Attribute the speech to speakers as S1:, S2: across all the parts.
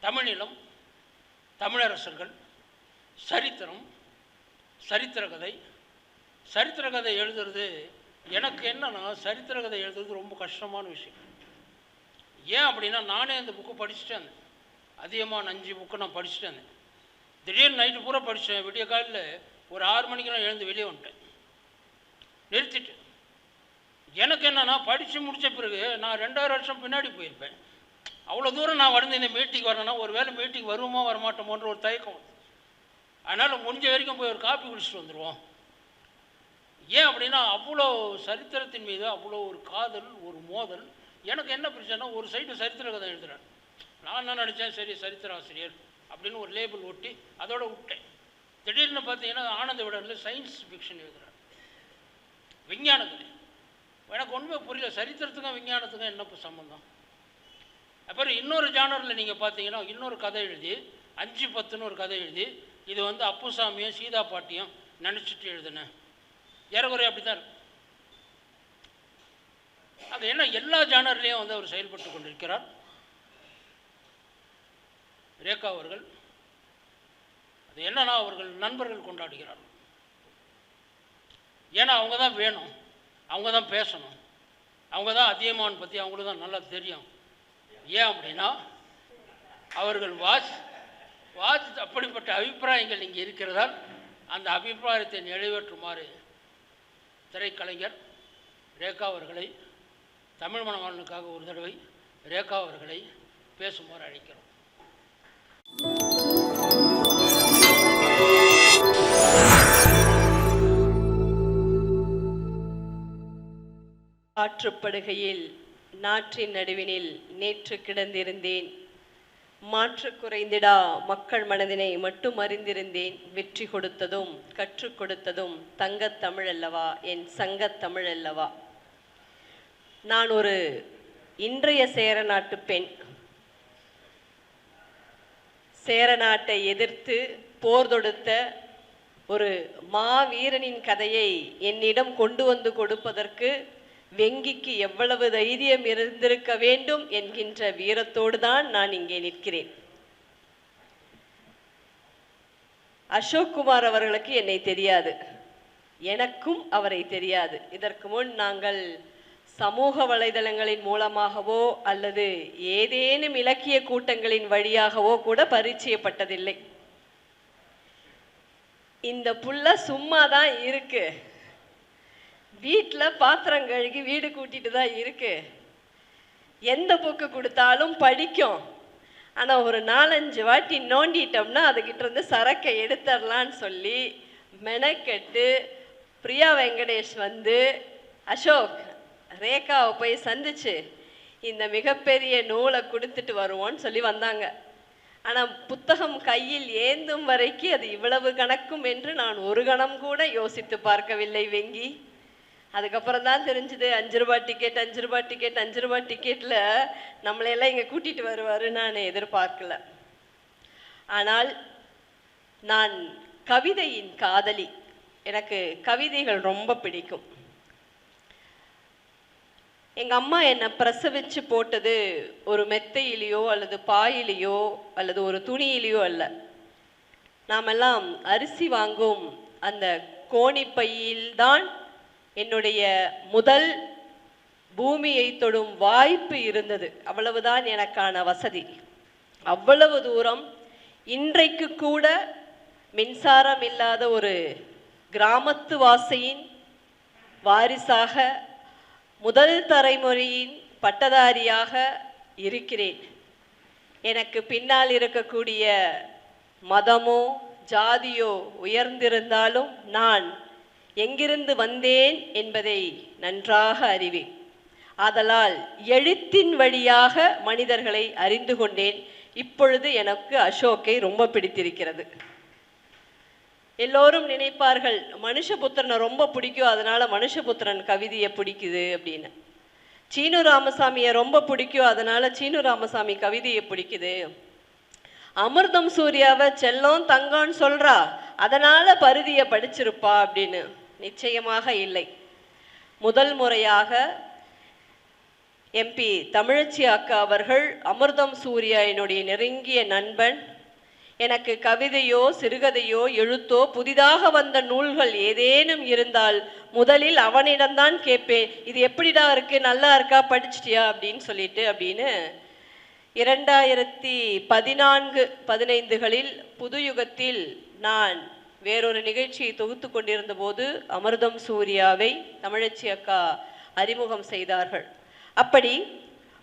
S1: தமிழினம், தமிழரசர்கள், சரித்திரம், சரித்திர கதை. சரித்திர கதை எழுதுறது எனக்கு என்னன்னா, சரித்திர கதை எழுதுறது ரொம்ப கஷ்டமான விஷயம். ஏன் அப்படின்னா, நானே அந்த புக்கு படிச்சுட்டேன். அதிகமாக 5 புக்கு நான் படிச்சுட்டேன். திடீர்னு நைட்டு பூரா படித்தேன். விடிய காலையில் ஒரு 6 மணிக்கு நான் எழுந்து வெளியே வந்துட்டேன், நிறுத்திட்டு. எனக்கு என்னன்னா, படித்து முடித்த பிறகு நான் 2000 வருஷம் பின்னாடி போயிருப்பேன். அவ்வளோ தூரம் நான் வந்து இந்த மீட்டிங் வரேன்னா, ஒரு வேளை மீட்டிங் வருமா வரமாட்டோமோன்ற ஒரு தயக்கம். அதனால் முடிஞ்ச வரைக்கும் போய் ஒரு காப்பி குடிச்சிட்டு வந்துடுவோம். ஏன் அப்படின்னா, அவ்வளோ சரித்திரத்தின் மீது அவ்வளோ ஒரு காதல், ஒரு மோதல். எனக்கு என்ன பிரச்சனைனா, ஒரு சைடு சரித்திர கதை எழுதுகிறேன். நான் என்ன நினச்சேன், சரி சரித்திர ஆசிரியர் அப்படின்னு ஒரு லேபிள் ஒட்டி அதோட விட்டேன். திடீர்னு பார்த்தீங்கன்னா, ஆனந்த விடனில் சயின்ஸ் ஃபிக்ஷன் எழுதுகிறேன், விஞ்ஞான கதை. எனக்கு ஒன்றுமே புரியல, சரித்திரத்துக்கும் விஞ்ஞானத்துக்கும் என்ன சம்மந்தம். அப்புறம் இன்னொரு ஜானரில் நீங்கள் பார்த்தீங்கன்னா, இன்னொரு கதை எழுதி 5-10 ஒரு கதை எழுதி, இது வந்து அப்புசாமியும் சீதா பாட்டியும் நினச்சிட்டு எழுதுனேன். ஏறக்குறைய அப்படி தான் இருக்கு. அது என்ன, எல்லா ஜானர்லேயும் வந்து அவர் செயல்பட்டு கொண்டிருக்கிறார். ரேகா அவர்கள் அது என்னன்னா, அவர்கள் நண்பர்கள் கொண்டாடுகிறார். ஏன்னா அவங்க தான் வேணும், அவங்க தான் பேசணும், அவங்க தான் அதியமான் பற்றி அவங்களுக்கு தான் நல்லா தெரியும். ஏன் அப்படின்னா, அவர்கள் வாசித்து அப்படிப்பட்ட அபிப்பிராயங்கள் இங்கே இருக்கிறதால் அந்த அபிப்பிராயத்தை நிறைவேற்றுமாறு திரைக்கலைஞர் ரேகா அவர்களை, தமிழ் மணவாளனுக்காக ஒரு தடவை ரேகா அவர்களை பேசுமாறு அழைக்கிறோம்.
S2: ஆற்றுப்படுகையில் நாற்றின் நடுவினில் நேற்று கிடந்திருந்தேன். மாற்று குறைந்திடா மக்கள் மனதினை மட்டும் அறிந்திருந்தேன். வெற்றி கொடுத்ததும் கற்றுக் கொடுத்ததும் தங்கத் தமிழ் அல்லவா, என் சங்கத் தமிழ் அல்லவா. நான் ஒரு இன்றைய சேர நாட்டு பெண். சேர நாட்டை எதிர்த்து போர் தொடுத்த ஒரு மாவீரனின் கதையை என்னிடம் கொண்டு வந்து கொடுப்பதற்கு வெங்கிக்கு எவ்வளவு தைரியம் இருந்திருக்க வேண்டும் என்கின்ற வீரத்தோடு தான் நான் இங்கே நிற்கிறேன். அசோக் குமார் அவர்களுக்கு என்னை தெரியாது, எனக்கும் அவரை தெரியாது. இதற்கு முன் நாங்கள் சமூக வலைதளங்களின் மூலமாகவோ அல்லது ஏதேனும் இலக்கிய கூட்டங்களின் வழியாகவோ கூட பரிச்சயப்பட்டதில்லை. இந்த புள்ள சும்மா தான் இருக்கு, வீட்டில் பாத்திரம் கழுகி வீடு கூட்டிட்டு தான் இருக்கு, எந்த புக்கு கொடுத்தாலும் படிக்கும். ஆனால் ஒரு 4-5 வாட்டி நோண்டிட்டோம்னா அதுக்கிட்ட இருந்து சரக்கை எடுத்துடலான்னு சொல்லி மெனக்கெட்டு பிரியா வெங்கடேஷ் வந்து அசோக் ரேகாவை போய் சந்திச்சு இந்த மிகப்பெரிய நூலை கொடுத்துட்டு வருவோன்னு சொல்லி வந்தாங்க. ஆனால் புத்தகம் கையில் ஏந்தும் வரைக்கும் அது இவ்வளவு கணக்கும் என்று நான் ஒரு கணம் கூட யோசித்து பார்க்கவில்லை வெங்கி. அதுக்கப்புறம் தான் தெரிஞ்சுது, 5 ரூபா டிக்கெட் 5 ரூபா டிக்கெட் 5 ரூபா டிக்கெட்டில் நம்மளையெல்லாம் இங்கே கூட்டிகிட்டு வருவார் நான் எதிர்பார்க்கல. ஆனால் நான் கவிதையின் காதலி. எனக்கு கவிதைகள் ரொம்ப பிடிக்கும். எங்கள் அம்மா என்னை பிரசவிச்சு போட்டது ஒரு மெத்தையிலையோ அல்லது பாயிலையோ அல்லது ஒரு துணியிலையோ அல்ல. நாமெல்லாம் அரிசி வாங்கும் அந்த கோணிப்பையில்தான் என்னுடைய முதல் பூமியை தொடும் வாய்ப்பு இருந்தது. அவ்வளவுதான் எனக்கான வசதி. அவ்வளவு தூரம் இன்றைக்கு கூட மின்சாரம் இல்லாத ஒரு கிராமத்து வாசியின் வாரிசாக முதல் தலைமுறையின் பட்டதாரியாக இருக்கிறேன். எனக்கு பின்னால் இருக்கக்கூடிய மதமோ ஜாதியோ உயர்ந்திருந்தாலும் நான் எங்கிருந்து வந்தேன் என்பதை நன்றாக அறிவேன். ஆதலால் எழுத்தின் வழியாக மனிதர்களை அறிந்து கொண்டேன். இப்பொழுது எனக்கு அசோக்கை ரொம்ப பிடித்திருக்கிறது. எல்லோரும் நினைப்பார்கள் மனுஷபுத்திரனை ரொம்ப பிடிக்கும், அதனால மனுஷபுத்திரன் கவிதையை பிடிக்குது அப்படின்னு. சீனு ராமசாமியை ரொம்ப பிடிக்கும், அதனால சீனு ராமசாமி கவிதையை பிடிக்குது. அமிர்தம் சூர்யாவை செல்லம் தங்கம்னு சொல்றா, அதனால பருதியை படிச்சிருப்பா அப்படின்னு. நிச்சயமாக இல்லை. முதல் முறையாக எம்பி தமிழச்சி அக்கா அவர்கள், அமிர்தம் சூர்யா என்னுடைய நெருங்கிய நண்பன். எனக்கு கவிதையோ சிறுகதையோ எழுத்தோ புதிதாக வந்த நூல்கள் ஏதேனும் இருந்தால் முதலில் அவனிடம்தான் கேட்பேன், இது எப்படிடா இருக்கு, நல்லா இருக்கா, படிச்சிட்டியா அப்படின்னு சொல்லிட்டு. அப்படின்னு 2014-15களில் புது யுகத்தில் நான் வேறொரு நிகழ்ச்சியை தொகுத்து கொண்டிருந்த போது அமிர்தம் சூர்யாவை தமிழச்சி அக்கா அறிமுகம் செய்தார்கள். அப்படி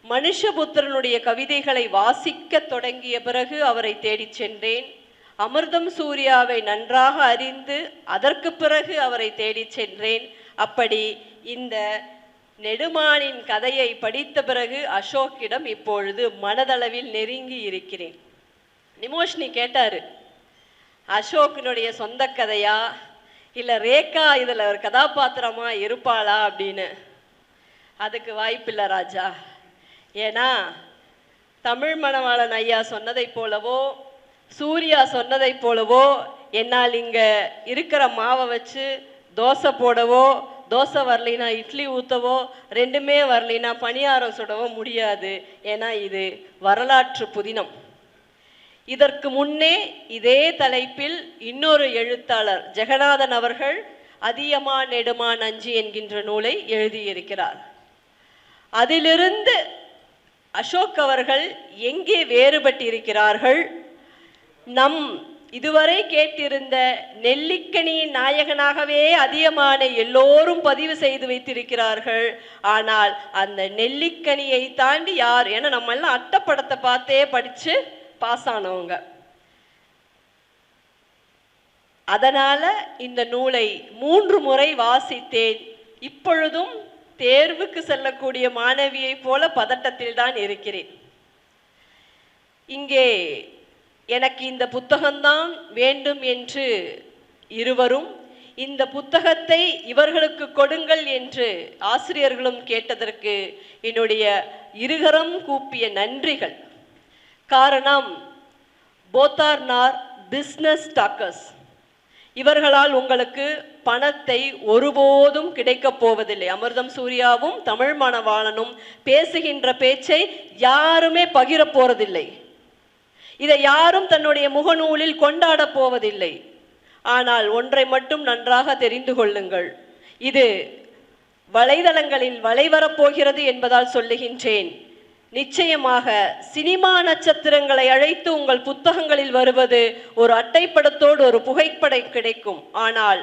S2: மனுஷபுத்திரனுடைய கவிதைகளை வாசிக்க தொடங்கிய பிறகு அவரை தேடிச் சென்றேன். அமிர்தம் சூர்யாவை நன்றாக அறிந்து அதற்கு பிறகு அவரை தேடிச் சென்றேன். அப்படி இந்த நெடுமானின் கதையை படித்த பிறகு அசோக்கிடம் இப்பொழுது மனதளவில் நெருங்கி இருக்கிறேன். நிமோஷினி கேட்டாரு, அசோக்கினுடைய சொந்த கதையா இல்லை ரேகா இதில் ஒரு கதாபாத்திரமா இருப்பாளா அப்படின்னு. அதுக்கு வாய்ப்பில்லை ராஜா. ஏன்னா தமிழ் மணவாளன் ஐயா சொன்னதை போலவோ சூர்யா சொன்னதை போலவோ என்னால் இங்கே இருக்கிற மாவை வச்சு தோசை போடவோ, தோசை வரலினா இட்லி ஊற்றவோ, ரெண்டுமே வரலினா பணியாரம் சுடவோ முடியாது. ஏன்னா இது வரலாற்று புதினம். இதற்கு முன்னே இதே தலைப்பில் இன்னொரு எழுத்தாளர் ஜெகநாதன் அவர்கள் அதியமா நெடுமா நஞ்சு என்கின்ற நூலை எழுதியிருக்கிறார். அதிலிருந்து அசோக் அவர்கள் எங்கே வேறுபட்டிருக்கிறார்கள்? நம் இதுவரை கேட்டிருந்த நெல்லிக்கனியின் நாயகனாகவே அதியமான எல்லோரும் பதிவு செய்து வைத்திருக்கிறார்கள். ஆனால் அந்த நெல்லிக்கனியை தாண்டி யார்? ஏன்னா நம்ம எல்லாம் அட்டப்படத்தை பார்த்தே படிச்சு பாஸ் ஆனவங்க. அதனால இந்த நூலை 3 முறை வாசித்தேன். இப்பொழுதும் தேர்வுக்கு செல்லக்கூடிய மாணவியை போல பதட்டத்தில் தான் இருக்கிறேன். இங்கே எனக்கு இந்த புத்தகம்தான் வேண்டும் என்று இருவரும் இந்த புத்தகத்தை இவர்களுக்கு கொடுங்கள் என்று ஆசிரியர்களும் கேட்டதற்கு என்னுடைய இருகரம் கூப்பிய நன்றிகள். காரணம், both are not business talkers. இவர்களால் உங்களுக்கு பணத்தை ஒருபோதும் கிடைக்கப் போவதில்லை. அமிர்தம் சூர்யாவும் தமிழ் மணவாளனும் பேசுகின்ற பேச்சை யாருமே பகிர போறதில்லை. இதை யாரும் தன்னுடைய முகநூலில் கொண்டாட போவதில்லை. ஆனால் ஒன்றை மட்டும் நன்றாக தெரிந்து கொள்ளுங்கள், இது வலைதளங்களில் வலைவரப்போகிறது என்பதால் சொல்லுகின்றேன். நிச்சயமாக சினிமா நட்சத்திரங்களை அழைத்து உங்கள் புத்தகங்களில் வருவது ஒரு அட்டைப்படத்தோடு ஒரு புகைப்படம் கிடைக்கும். ஆனால்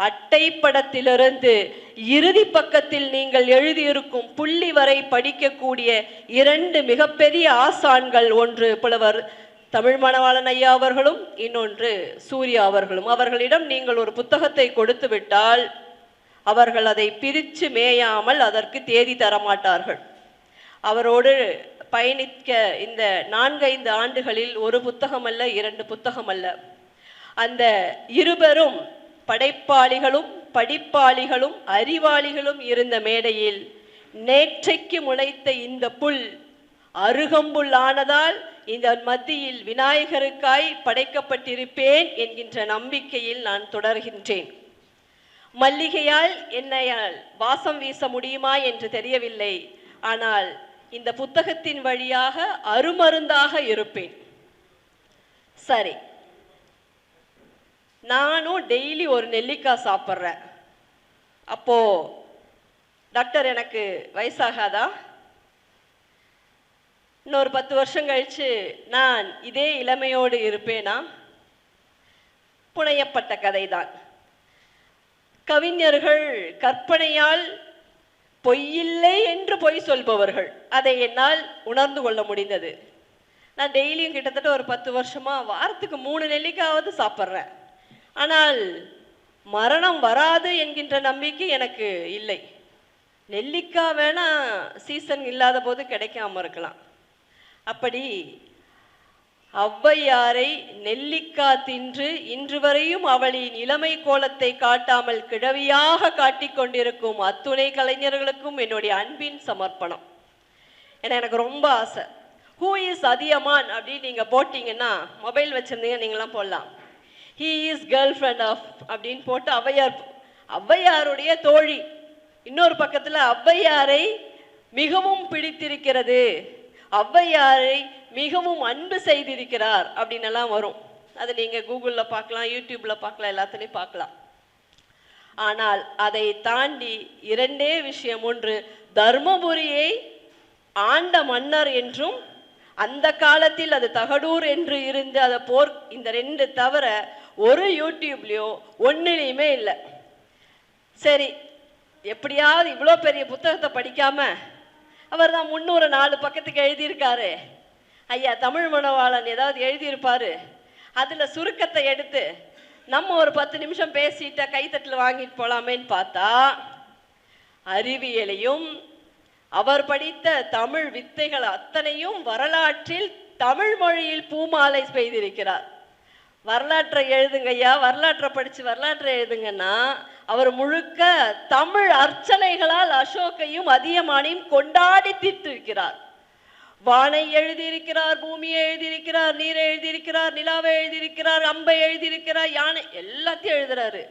S2: அட்டைப்படத்திலிருந்து இறுதி பக்கத்தில் நீங்கள் எழுதியிருக்கும் புள்ளி வரை படிக்கக்கூடிய 2 மிகப்பெரிய ஆசான்கள், ஒன்று புலவர் தமிழ் மணவாளன் ஐயா அவர்களும், இன்னொன்று சூர்யா அவர்களும். அவர்களிடம் நீங்கள் ஒரு புத்தகத்தை கொடுத்து விட்டால் அவர்கள் அதை பிரித்து மேயாமல் அதற்கு தேதி தரமாட்டார்கள். அவரோடு பயணிக்க இந்த 4-5 ஆண்டுகளில் ஒரு புத்தகம் அல்ல, 2 புத்தகம் அல்ல, அந்த இருவரும் படைப்பாளிகளும் படிப்பாளிகளும் அறிவாளிகளும் இருந்த மேடையில் நேற்றைக்கு முளைத்த இந்த புல் அருகம்புல் ஆனதால் இந்த மத்தியில் விநாயகருக்காய் படைக்கப்பட்டிருப்பேன் என்கின்ற நம்பிக்கையில் நான் தொடர்கின்றேன். மல்லிகையால் என்னையால் வாசம் வீச முடியுமா என்று தெரியவில்லை. ஆனால் இந்த புத்தகத்தின் வழியாக அருமருந்தாக இருப்பேன். சரி, நானும் டெய்லி ஒரு நெல்லிக்காய் சாப்பிட்றேன். அப்போ டாக்டர் எனக்கு வயசாகாதா? இன்னொரு 10 வருஷம் கழிச்சு நான் இதே இளமையோடு இருப்பேனா? புனையப்பட்ட கதைதான். கவிஞர்கள் கற்பனையால் பொய்யில்லை என்று பொய் சொல்பவர்கள். அதை என்னால் உணர்ந்து கொள்ள முடிந்தது. நான் டெய்லியும் கிட்டத்தட்ட ஒரு 10 வருஷமா வாரத்துக்கு 3 நெல்லிக்காவது சாப்பிட்றேன். ஆனால் மரணம் வராது என்கின்ற நம்பிக்கை எனக்கு இல்லை. நெல்லிக்காய் வேணா சீசன் இல்லாத போது கிடைக்காம இருக்கலாம். அப்படி ஔவையாரை நெல்லிக்காய் தின்று இன்று வரையும் அவளின் இளமை கோலத்தை காட்டாமல் கிழவியாக காட்டிக் கொண்டிருக்கும் அத்துணை கலைஞர்களுக்கும் என்னுடைய அன்பின் சமர்ப்பணம். ஏன்னா எனக்கு ரொம்ப ஆசை. ஹூ இஸ் அதியமான் அப்படின்னு நீங்க போட்டீங்கன்னா, மொபைல் வச்சிருந்தீங்க நீங்களாம் போடலாம், he is girl friend of அப்படின்னு போட்டு ஔவையாருடைய தோழி, இன்னொரு பக்கத்துல ஔவையாரை மிகவும் பிடித்திருக்கிறது, ஔவையாரை மிகவும் அன்பு செய்திருக்கிறார் அப்படின்னு எல்லாம் வரும். அது நீங்க கூகுள்ல பார்க்கலாம், யூடியூப்ல பார்க்கலாம், எல்லாத்துலேயும் பார்க்கலாம். ஆனால் அதை தாண்டி இரண்டே விஷயம். ஒன்று, தர்மபுரியை ஆண்ட மன்னர் என்றும் அந்த காலத்தில் அது தகடூர் என்று இருந்து அதை போர், இந்த ரெண்டு தவிர ஒரு யூடியூப்லயோ ஒன்னுலையுமே இல்லை. சரி, எப்படியாவது இவ்வளோ பெரிய புத்தகத்தை படிக்காம அவர் தான் 304 பக்கத்துக்கு எழுதியிருக்காரு, ஐயா தமிழ் மணவாளன் ஏதாவது எழுதியிருப்பாரு, அதுல சுருக்கத்தை எடுத்து நம்ம ஒரு 10 நிமிஷம் பேசிட்ட கைத்தட்டில் வாங்கிட்டு போலாமேன்னு பார்த்தா, அறிவியலையும் அவர் படித்த தமிழ் வித்தைகள் அத்தனையும் வரலாற்றில் தமிழ் மொழியில் பூமாலை பெய்திருக்கிறார். வரலாற்றை எழுதுங்கய்யா, வரலாற்றை படிச்சு வரலாற்றை எழுதுங்கன்னா அவர் முழுக்க தமிழ் அர்ச்சனைகளால் அசோக்கையும் அதியமானையும் கொண்டாடி தீர்த்திருக்கிறார். வானை எழுதியிருக்கிறார், பூமியை எழுதியிருக்கிறார், நீரை எழுதியிருக்கிறார், நிலாவை எழுதியிருக்கிறார், அம்பை எழுதியிருக்கிறார், யானை எல்லாத்தையும் எழுதுறாரு.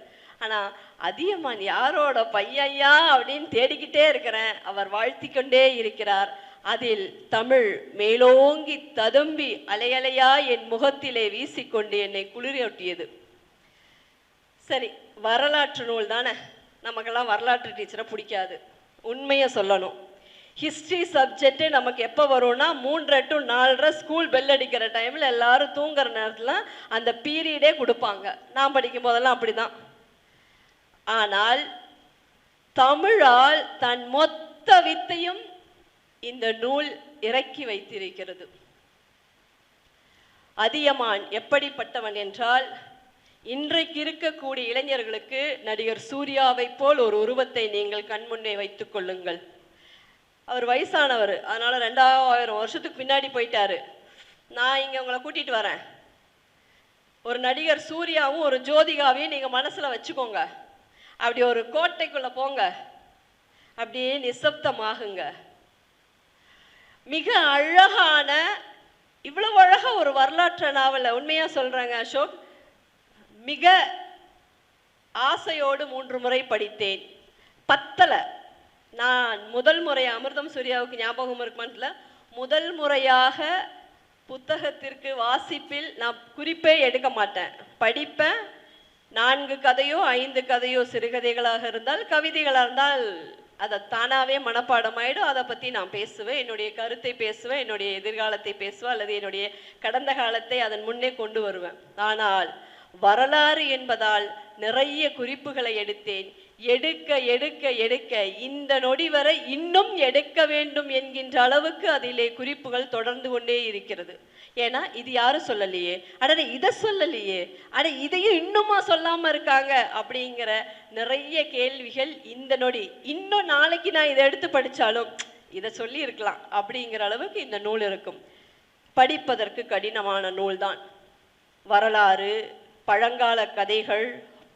S2: ஆனா அதியமான் யாரோட பையன்யா அப்படின்னு தேடிக்கிட்டே இருக்கிறேன். அவர் வாழ்த்தி கொண்டே இருக்கிறார். அதில் தமிழ் மேலோங்கி ததும்பி அலையலையா என் முகத்திலே வீசிக்கொண்டு என்னை குளிரூட்டியது. சரி, வரலாற்று நூல் தானே, நமக்கெல்லாம் வரலாற்று டீச்சரை பிடிக்காது, உண்மையை சொல்லணும். ஹிஸ்ட்ரி சப்ஜெக்ட் நமக்கு எப்போ வரும்னா 3 to 4 ஸ்கூல் பெல் அடிக்கிற டைமில் எல்லாரும் தூங்குற நேரத்தில் அந்த பீரியடே கொடுப்பாங்க. நான் படிக்கும் போதெல்லாம் அப்படிதான். ஆனால் தமிழால் தன் மொத்த வித்தையும் இந்த நூல் இறக்கி வைத்திருக்கிறது. அதியமான் எப்படிப்பட்டவன் என்றால், இன்றைக்கு இருக்கக்கூடிய இளைஞர்களுக்கு நடிகர் சூர்யாவை போல் ஒரு உருவத்தை நீங்கள் கண்முன்னே வைத்துக் கொள்ளுங்கள். அவர் வயசானவர், அதனால 2000 வருஷத்துக்கு பின்னாடி போயிட்டாரு. நான் இங்க உங்களை கூட்டிட்டு வரேன். ஒரு நடிகர் சூர்யாவும் ஒரு ஜோதிகாவையும் நீங்க மனசுல வச்சுக்கோங்க. அப்படி ஒரு கோட்டைக்குள்ள போங்க, அப்படியே நிசப்தமாகுங்க. மிக அழகான, இவ்வளவு அழகா ஒரு வரலாற்று நாவல உண்மையா சொல்றாங்க அசோக், மிக ஆசையோடு 3 முறை படித்தேன். பத்தல. நான் முதல் முறை அமிர்தம் சூர்யாவுக்கு ஞாபகம் இருக்குமான்ல, முதல் முறையாக புத்தகத்திற்கு வாசிப்பில் நான் குறிப்பே எடுக்க மாட்டேன், படிப்பேன். 4 கதையோ 5 கதையோ சிறுகதைகளாக இருந்தால், கவிதைகளாக இருந்தால் அதை தானாகவே மனப்பாடமாயிடும். அதை பற்றி நான் பேசுவேன், என்னுடைய கருத்தை பேசுவேன், என்னுடைய எதிர்காலத்தை பேசுவேன், அல்லது என்னுடைய கடந்த காலத்தை அதன் முன்னே கொண்டு வருவேன். ஆனால் வரலாறு என்பதால் நிறைய குறிப்புகளை எடுத்தேன். எடுக்க எடுக்க எடுக்க இந்த நொடி வரை இன்னும் எடுக்க வேண்டும் என்கின்ற அளவுக்கு அதிலே குறிப்புகள் தொடர்ந்து கொண்டே இருக்கிறது. ஏன்னா இது யாரும் சொல்லலையே, அட இதை சொல்லலையே, அட இதையும் இன்னுமா சொல்லாம இருக்காங்க அப்படிங்கிற நிறைய கேள்விகள் இந்த நொடி. இன்னும் நாளைக்கு நான் இதை எடுத்து படிச்சாலும் இதை சொல்லி இருக்கலாம் அப்படிங்கிற அளவுக்கு இந்த நூல் இருக்கும். படிப்பதற்கு கடினமான நூல்தான். வரலாறு, பழங்கால கதைகள்,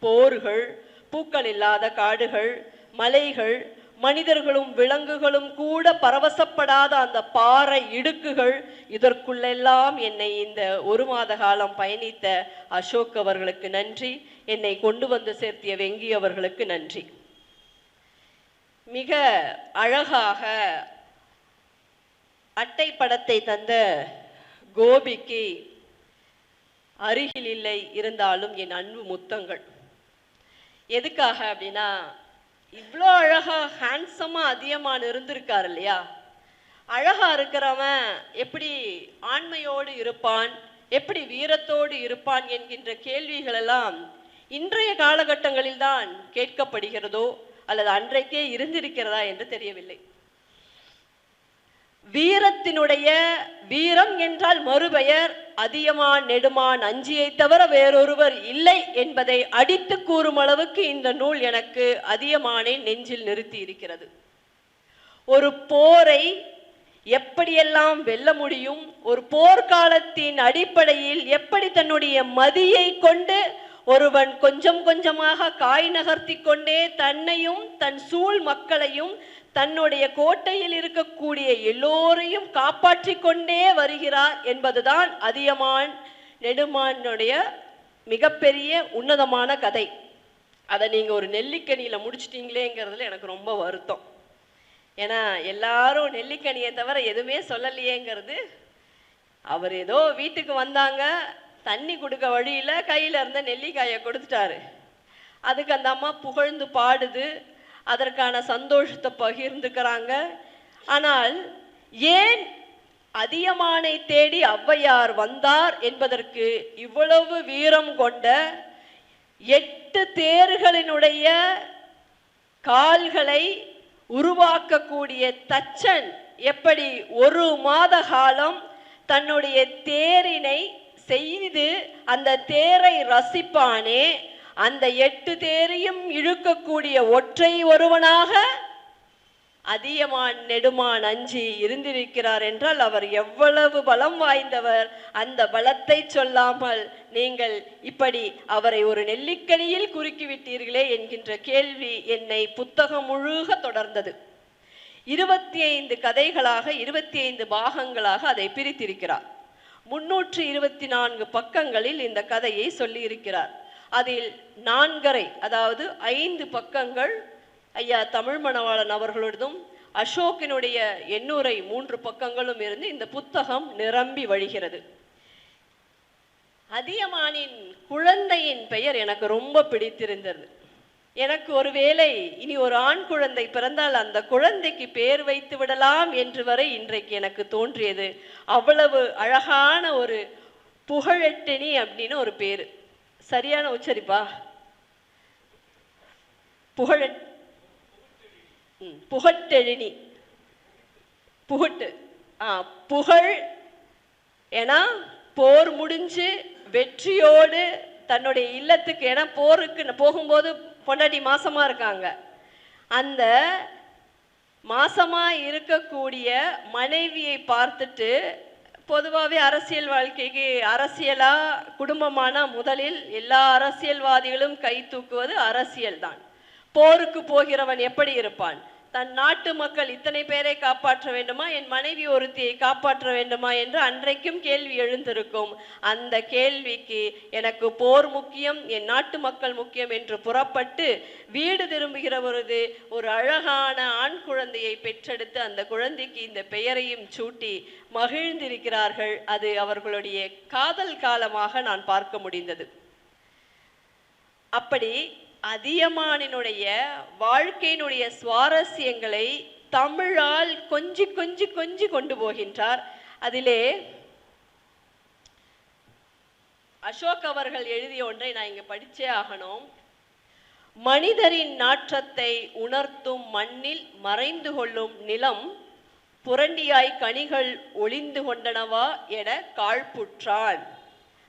S2: போர்கள், பூக்கள் இல்லாத காடுகள், மலைகள், மனிதர்களும் விலங்குகளும் கூட பரவசப்படாத அந்த பாறை இடுக்குகள், இதற்குள்ளெல்லாம் என்னை இந்த 1 மாத காலம் பயணித்த அசோக் அவர்களுக்கு நன்றி. என்னை கொண்டு வந்து சேர்த்திய வெங்கி அவர்களுக்கு நன்றி. மிக அழகாக அட்டை படத்தை தந்த கோபிக்கு அருகில் இல்லை, இருந்தாலும் என் அன்பு முத்தங்கள். எதுக்காக அப்படின்னா, இவ்வளோ அழகா ஹேண்ட்ஸமா அதியமான் இருந்திருக்காரு இல்லையா. அழகா இருக்கிறவன் எப்படி ஆண்மையோடு இருப்பான், எப்படி வீரத்தோடு இருப்பான் என்கின்ற கேள்விகள் எல்லாம் இன்றைய காலகட்டங்களில் தான் கேட்கப்படுகிறதோ அல்லது அன்றைக்கே இருந்திருக்கிறதா என்று தெரியவில்லை. வீரத்தினுடைய வீரம் என்றால் மறுபெயர் அதியமான் நெடுமான் அஞ்சியை தவிர வேறொருவர் இல்லை என்பதை அடித்து கூறும் அளவுக்கு இந்த நூல் எனக்கு அதியமானை நெஞ்சில் நிறுத்தி இருக்கிறது. ஒரு போரை எப்படியெல்லாம் வெல்ல முடியும், ஒரு போர்க்காலத்தின் அடிப்படையில் எப்படி தன்னுடைய மதியை கொண்டு ஒருவன் கொஞ்சம் கொஞ்சமாக காய் நகர்த்தி கொண்டே தன்னையும் தன் சூழ் மக்களையும் தன்னுடைய கோட்டையில் இருக்கக்கூடிய எல்லோரையும் காப்பாற்றி கொண்டே வருகிறார் என்பதுதான் அதியமான் நெடுமானுடைய மிகப்பெரிய உன்னதமான கதை. அதை நீங்க ஒரு நெல்லிக்கனியில முடிச்சிட்டீங்களேங்கிறதுல எனக்கு ரொம்ப வருத்தம். ஏன்னா எல்லாரும் நெல்லிக்கனியை தவிர எதுவுமே சொல்லலையேங்கிறது. அவர் ஏதோ வீட்டுக்கு வந்தாங்க, தண்ணி கொடுக்க வழியில கையில இருந்த நெல்லிக்காயை கொடுத்துட்டாரு. அதுக்கு அந்த அம்மா புகழ்ந்து பாடுது, அதற்கான சந்தோஷத்தை பகிர்ந்துக்கிறாங்க. ஆனால் ஏன் அதியமானை தேடி ஔவையார் வந்தார் என்பதற்கு இவ்வளவு வீரம் கொண்ட 8 தேர்களினுடைய கால்களை உருவாக்கக்கூடிய தச்சன் எப்படி 1 மாத காலம் தன்னுடைய தேரினை செய்து அந்த தேரை ரசிப்பானே, அந்த 8 தேரையும் இழுக்கக்கூடிய ஒற்றை ஒருவனாக அதியமான் நெடுமான் அஞ்சி இருந்திருக்கிறார் என்றால் அவர் எவ்வளவு பலம் வாய்ந்தவர். அந்த பலத்தை சொல்லாமல் நீங்கள் இப்படி அவரை ஒரு நெல்லிக்கனியில் குறுக்கிவிட்டீர்களே என்கின்ற கேள்வி என்னை புத்தகம் முழுக தொடர்ந்தது. 25 கதைகளாக 25 பாகங்களாக அதை பிரித்திருக்கிறார். 324 பக்கங்களில் இந்த கதையை சொல்லியிருக்கிறார். அதில் 4.5 அதாவது 5 பக்கங்கள் ஐயா தமிழ் மணவாளன் அவர்களோடதும், அசோக்கினுடைய 800 3 பக்கங்களும் இருந்து இந்த புத்தகம் நிரம்பி வழிகிறது. அதியமானின் குழந்தையின் பெயர் எனக்கு ரொம்ப பிடித்திருந்தது. எனக்கு ஒருவேளை இனி ஒரு ஆண் குழந்தை பிறந்தால் அந்த குழந்தைக்கு பேர் வைத்து விடலாம் என்று வரை இன்றைக்கு எனக்கு தோன்றியது. அவ்வளவு அழகான ஒரு புகழெட்டினி அப்படின்னு ஒரு பேரு. சரியான உச்சரிப்பா? புகட்டெழினி, புகட்டு, புகழ். ஏன்னா போர் முடிஞ்சு வெற்றியோடு தன்னுடைய இல்லத்துக்கு, ஏன்னா போருக்கு போகும்போது பொண்டாட்டி மாசமா இருக்காங்க, அந்த மாசமா இருக்கக்கூடிய மனைவியை பார்த்துட்டு, பொதுவாகவே அரசியல் வாழ்க்கைக்கு அரசியலா குடும்பமானா முதலில் எல்லா அரசியல்வாதிகளும் கை தூக்குவது அரசியல் தான். போருக்கு போகிறவன் எப்படி இருப்பான்? தன் நாட்டு மக்கள் இத்தனை பேரை காப்பாற்ற வேண்டுமா, என் மனைவி ஒருத்தியை காப்பாற்ற வேண்டுமா என்று அன்றைக்கும் கேள்வி எழுந்திருக்கும். அந்த கேள்விக்கு எனக்கு போர் முக்கியம், என் நாட்டு மக்கள் முக்கியம் என்று புறப்பட்டு வீடு திரும்புகிற பொழுது ஒரு அழகான ஆண் குழந்தையை பெற்றெடுத்து அந்த குழந்தைக்கு இந்த பெயரையும் சூட்டி மகிழ்ந்திருக்கிறார்கள். அது அவர்களுடைய காதல் காலமாக நான் பார்க்க முடிந்தது. அப்படி அதியமானினுடைய வாழ்க்கையினுடைய சுவாரஸ்யங்களை தமிழால் கொஞ்சி கொஞ்சி கொஞ்சி கொண்டு போகின்றார். அதிலே அசோக் அவர்கள் எழுதிய ஒன்றை நான் இங்க படிச்சே ஆகணும். மனிதரின் நாற்றத்தை உணர்த்தும் மண்ணில் மறைந்து கொள்ளும் நிலம் புரண்டியாய் கனிகள் ஒளிந்து கொண்டனவா என காழ்ப்புற்றான்.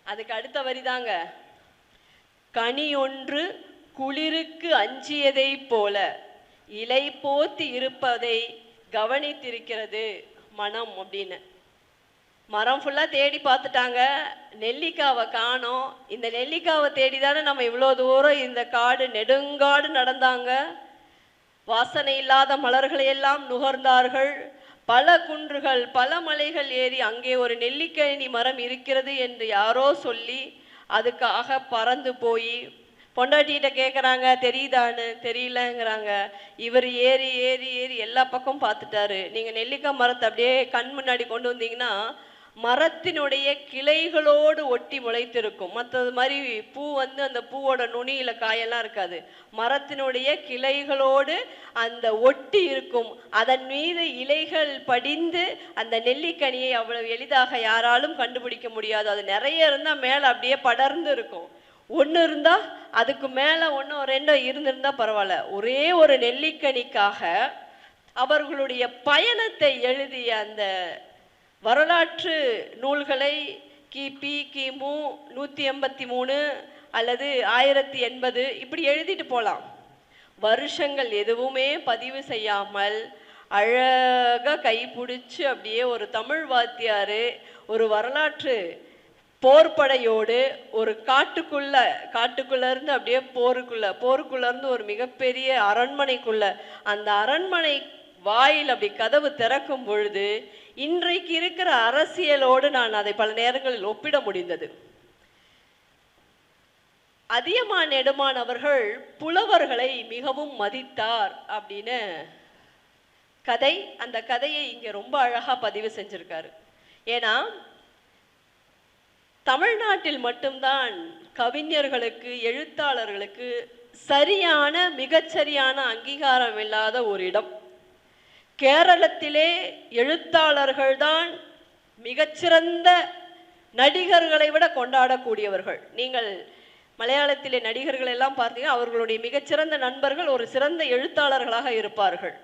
S2: அதுக்கு அடுத்த வரிதாங்க, கனி ஒன்று குளிருக்கு அஞ்சியதை போல இலை போத்தி இருப்பதை கவனித்திருக்கிறது மனம் அப்படின்னு. மரம் ஃபுல்லா தேடி பார்த்துட்டாங்க, நெல்லிக்காவை காணோம். இந்த நெல்லிக்காவை தேடி தானே நம்ம இவ்வளோ தூரம் இந்த காடு நெடுங்காடு நடந்தாங்க. வாசனை இல்லாத மலர்களை எல்லாம் நுகர்ந்தார்கள். பல குன்றுகள் பல மலைகள் ஏறி அங்கே ஒரு நெல்லிக்கனி மரம் இருக்கிறது என்று யாரோ சொல்லி அதுக்காக பறந்து போய் பொண்டாட்டிகிட்ட கேட்குறாங்க, தெரியுதான்னு. தெரியலங்கிறாங்க. இவர் ஏறி ஏறி ஏறி எல்லா பக்கம் பார்த்துட்டாரு. நீங்கள் நெல்லிக்காய் மரத்தை அப்படியே கண் முன்னாடி கொண்டு வந்தீங்கன்னா மரத்தினுடைய கிளைகளோடு ஒட்டி முளைத்திருக்கும். மற்றது மாதிரி பூ அந்த பூவோட நுனியில காயெல்லாம் இருக்காது. மரத்தினுடைய கிளைகளோடு அந்த ஒட்டி இருக்கும். அதன் மீது இலைகள் படிந்து அந்த நெல்லிக்கனியை அவ்வளவு எளிதாக யாராலும் கண்டுபிடிக்க முடியாது. அது நிறைய இருந்தால் மேலே அப்படியே படர்ந்து இருக்கும். ஒன்று இருந்தால் அதுக்கு மேலே ஒன்றோ ரெண்டோ இருந்திருந்தா பரவாயில்ல. ஒரே ஒரு நெல்லிக்கனிக்காக அவர்களுடைய பயணத்தை எழுதிய அந்த வரலாற்று நூல்களை கிபி கிமு 183 அல்லது 1080 இப்படி எழுதிட்டு போகலாம். வருஷங்கள் எதுவுமே பதிவு செய்யாமல் அழகாக கைப்பிடிச்சு அப்படியே ஒரு தமிழ் வாத்தியார் ஒரு வரலாற்று போர்படையோடு ஒரு காட்டுக்குள்ள இருந்து அப்படியே போருக்குள்ள இருந்து ஒரு மிகப்பெரிய அரண்மனைக்குள்ள, அந்த அரண்மனை வாயில் அப்படி கதவு திறக்கும் பொழுது இன்றைக்கு இருக்கிற அரசியலோடு நான் அதை பல நேரங்களில் ஒப்பிட முடிந்தது. அதியமான் நெடுமான் அவர்கள் புலவர்களை மிகவும் மதித்தார் அப்படின்னு கதை. அந்த கதையை இங்க ரொம்ப அழகா பதிவு செஞ்சிருக்காரு. ஏன்னா தமிழ்நாட்டில் மட்டும்தான் கவிஞர்களுக்கு, எழுத்தாளர்களுக்கு சரியான, மிகச்சரியான அங்கீகாரம் இல்லாத ஒரு இடம். கேரளத்திலே எழுத்தாளர்கள்தான் மிகச்சிறந்த நடிகர்களை விட கொண்டாடக்கூடியவர்கள். நீங்கள் மலையாளத்திலே நடிகர்கள் எல்லாம் பார்த்தீங்கன்னா அவர்களுடைய மிகச்சிறந்த நண்பர்கள் ஒரு சிறந்த எழுத்தாளர்களாக இருப்பார்கள்.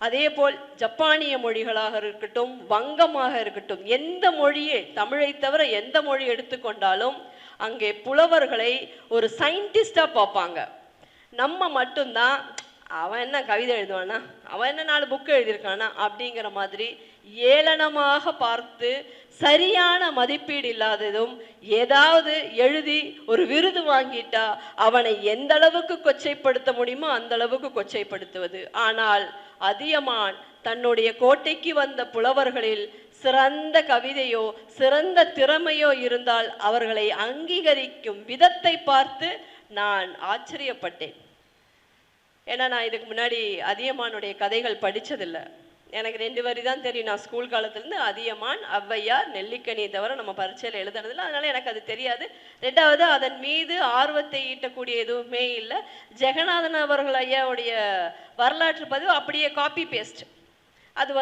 S2: அதே போல் ஜப்பானிய மொழிகளாக இருக்கட்டும், வங்கமாக இருக்கட்டும், எந்த மொழியை, தமிழை தவிர எந்த மொழி எடுத்துக்கொண்டாலும் அங்கே புலவர்களை ஒரு சயின்டிஸ்டாக பார்ப்பாங்க. நம்ம மட்டும்தான் அவன் என்ன கவிதை எழுதுவானா, அவன் என்ன 4 புக்கு எழுதியிருக்கானா அப்படிங்கிற மாதிரி ஏளனமாக பார்த்து சரியான மதிப்பீடு இல்லாததும், ஏதாவது எழுதி ஒரு விருது வாங்கிட்டா அவனை எந்த அளவுக்கு கொச்சைப்படுத்த முடியுமோ அந்த அளவுக்கு கொச்சைப்படுத்துவது. ஆனால் அதியமான் தன்னுடைய கோட்டைக்கு வந்த புலவர்களில் சிறந்த கவிதையோ சிறந்த திறமையோ இருந்தால் அவர்களை அங்கீகரிக்கும் விதத்தை பார்த்து நான் ஆச்சரியப்பட்டேன். ஏன்னா நான் இதுக்கு முன்னாடி அதியமானுடைய கதைகள் படித்ததில்லை. எனக்கு 2 வரி தான் தெரியும். நான் ஸ்கூல் காலத்துலேருந்து அதியமான், ஔவையார், நெல்லிக்கனியை தவிர நம்ம பரீட்சையில் எழுதுறதில்ல. அதனால் எனக்கு அது தெரியாது. 2வது அதன் மீது ஆர்வத்தை ஈட்டக்கூடிய எதுவுமே இல்லை. ஜெகநாதன் அவர்கள் ஐயாவுடைய வரலாற்று பதிவு அப்படியே காப்பி பேஸ்ட். அது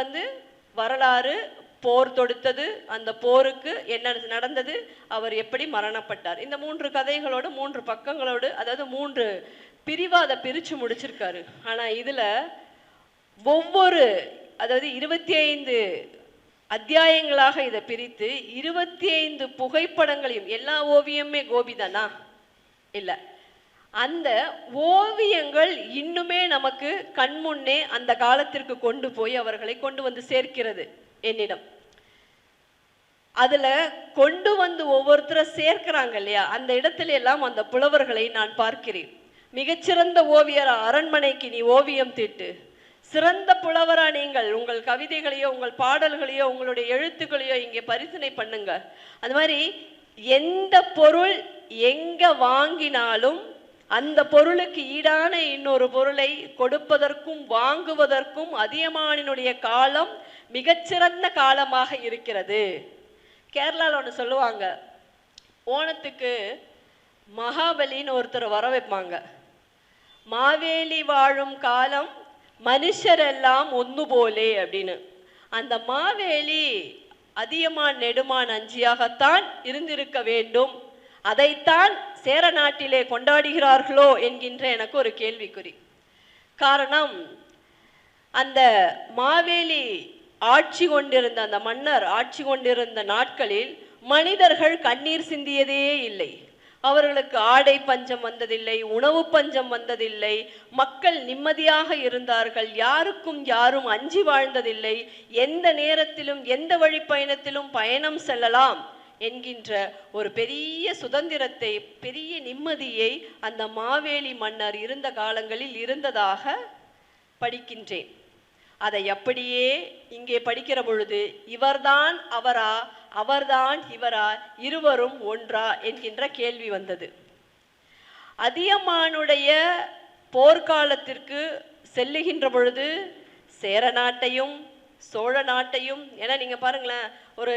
S2: வரலாறு, போர் தொடுத்தது, அந்த போருக்கு என்ன நடந்தது, அவர் எப்படி மரணப்பட்டார், இந்த 3 கதைகளோடு 3 பக்கங்களோடு, அதாவது 3 பிரிவா அதை பிரித்து முடிச்சிருக்காரு. ஆனால் இதில் ஒவ்வொரு, அதாவது 25 அத்தியாயங்களாக இதை பிரித்து 25 புகைப்படங்களையும், எல்லா ஓவியமே கோபிதானா இல்லை, அந்த ஓவியங்கள் இன்னுமே நமக்கு கண்முன்னே அந்த காலத்திற்கு கொண்டு போய் அவர்களை கொண்டு வந்து சேர்க்கிறது என்னிடம். அதுல கொண்டு வந்து ஒவ்வொருத்தரை சேர்க்கிறாங்க இல்லையா, அந்த இடத்துல எல்லாம் அந்த புலவர்களை நான் பார்க்கிறேன். மிகச்சிறந்த ஓவியரா அரண்மனைக்கு நீ ஓவியம் தீட்டு, சிறந்த புலவரா நீங்கள் உங்கள் கவிதைகளையோ உங்கள் பாடல்களையோ உங்களுடைய எழுத்துக்களையோ இங்கே பரிசீலனை பண்ணுங்க. அந்த மாதிரி எந்த பொருள் எங்க வாங்கினாலும் அந்த பொருளுக்கு ஈடான இன்னொரு பொருளை கொடுப்பதற்கும் வாங்குவதற்கும் அதியமானினுடைய காலம் மிகச்சிறந்த காலமாக இருக்கிறது. கேரளாவில் ஒன்று சொல்லுவாங்க, ஓணத்துக்கு மகாபலின்னு ஒருத்தர் வர வைப்பாங்க. மாவேலி வாழும் காலம் மனுஷரெல்லாம் ஒன்று போலே அப்படின்னு. அந்த மாவேலி அதியமான் நெடுமான் அஞ்சியாகத்தான் இருந்திருக்க வேண்டும். அதைத்தான் சேர நாட்டிலே கொண்டாடுகிறார்களோ என்கின்ற எனக்கு ஒரு கேள்விக்குறி. காரணம், அந்த மாவேலி ஆட்சி கொண்டிருந்த, அந்த மன்னர் ஆட்சி கொண்டிருந்த நாட்களில் மனிதர்கள் கண்ணீர் சிந்தியதே இல்லை. அவர்களுக்கு ஆடை பஞ்சம் வந்ததில்லை, உணவு பஞ்சம் வந்ததில்லை, மக்கள் நிம்மதியாக இருந்தார்கள், யாருக்கும் யாரும் அஞ்சி வாழ்ந்ததில்லை, எந்த நேரத்திலும் எந்த வழி பயணத்திலும் பயணம் செல்லலாம் என்கின்ற ஒரு பெரிய சுதந்திரத்தை, பெரிய நிம்மதியை அந்த மாவேலி மன்னர் இருந்த காலங்களில் இருந்ததாக படிக்கின்றேன். அதை அப்படியே இங்கே படிக்கிற பொழுது இவர்தான் அவரா, அவர்தான் இவரா, இருவரும் ஒன்றா என்கின்ற கேள்வி வந்தது. அதியமானுடைய போர்க்காலத்திற்கு செல்லுகின்ற பொழுது சேர நாட்டையும் சோழ நாட்டையும், ஏன்னா நீங்க பாருங்களேன், ஒரு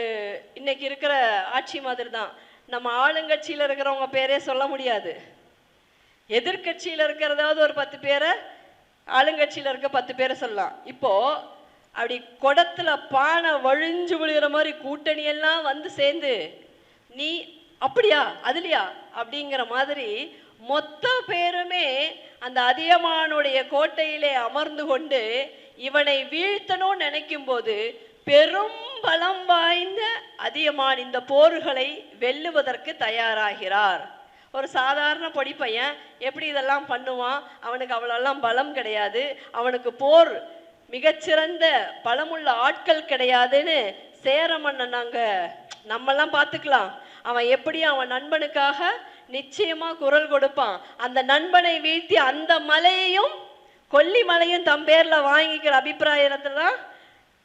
S2: இன்னைக்கு இருக்கிற ஆட்சி மாதிரி தான். நம்ம ஆளுங்கட்சியில் இருக்கிறவங்க பேரே சொல்ல முடியாது, எதிர்கட்சியில் இருக்கிறதாவது ஒரு 10 பேரை, ஆளுங்கட்சியில் இருக்க 10 பேரை சொல்லலாம். இப்போ அப்படி குடத்துல பானை வழிஞ்சு விழுகிற மாதிரி கூட்டணி எல்லாம் வந்து சேர்ந்து நீ அப்படியா அதுலையா அப்படிங்கிற மாதிரி மொத்த பேருமே அந்த அதியமானுடைய கோட்டையிலே அமர்ந்து கொண்டு இவனை வீழ்த்தணும்னு நினைக்கும் போது பெரும் பலம் வாய்ந்த அதியமான் இந்த போர்களை வெல்லுவதற்கு தயாராகிறார். ஒரு சாதாரண பொடி பையன் எப்படி இதெல்லாம் பண்ணுவான்? அவனுக்கு அவ்வளோலாம் பலம் கிடையாது, அவனுக்கு போர் மிகச்சிறந்த பலமுள்ள ஆட்கள் கிடையாதுன்னு சேர மன்னன் நம்மெல்லாம் பார்த்துக்கலாம், அவன் எப்படி அவன் நண்பனுக்காக நிச்சயமா குரல் கொடுப்பான். அந்த நண்பனை வீழ்த்தி அந்த மலையையும் கொல்லிமலையும் தம் பேர்ல வாங்கிக்கிற அபிப்பிராயத்துல தான்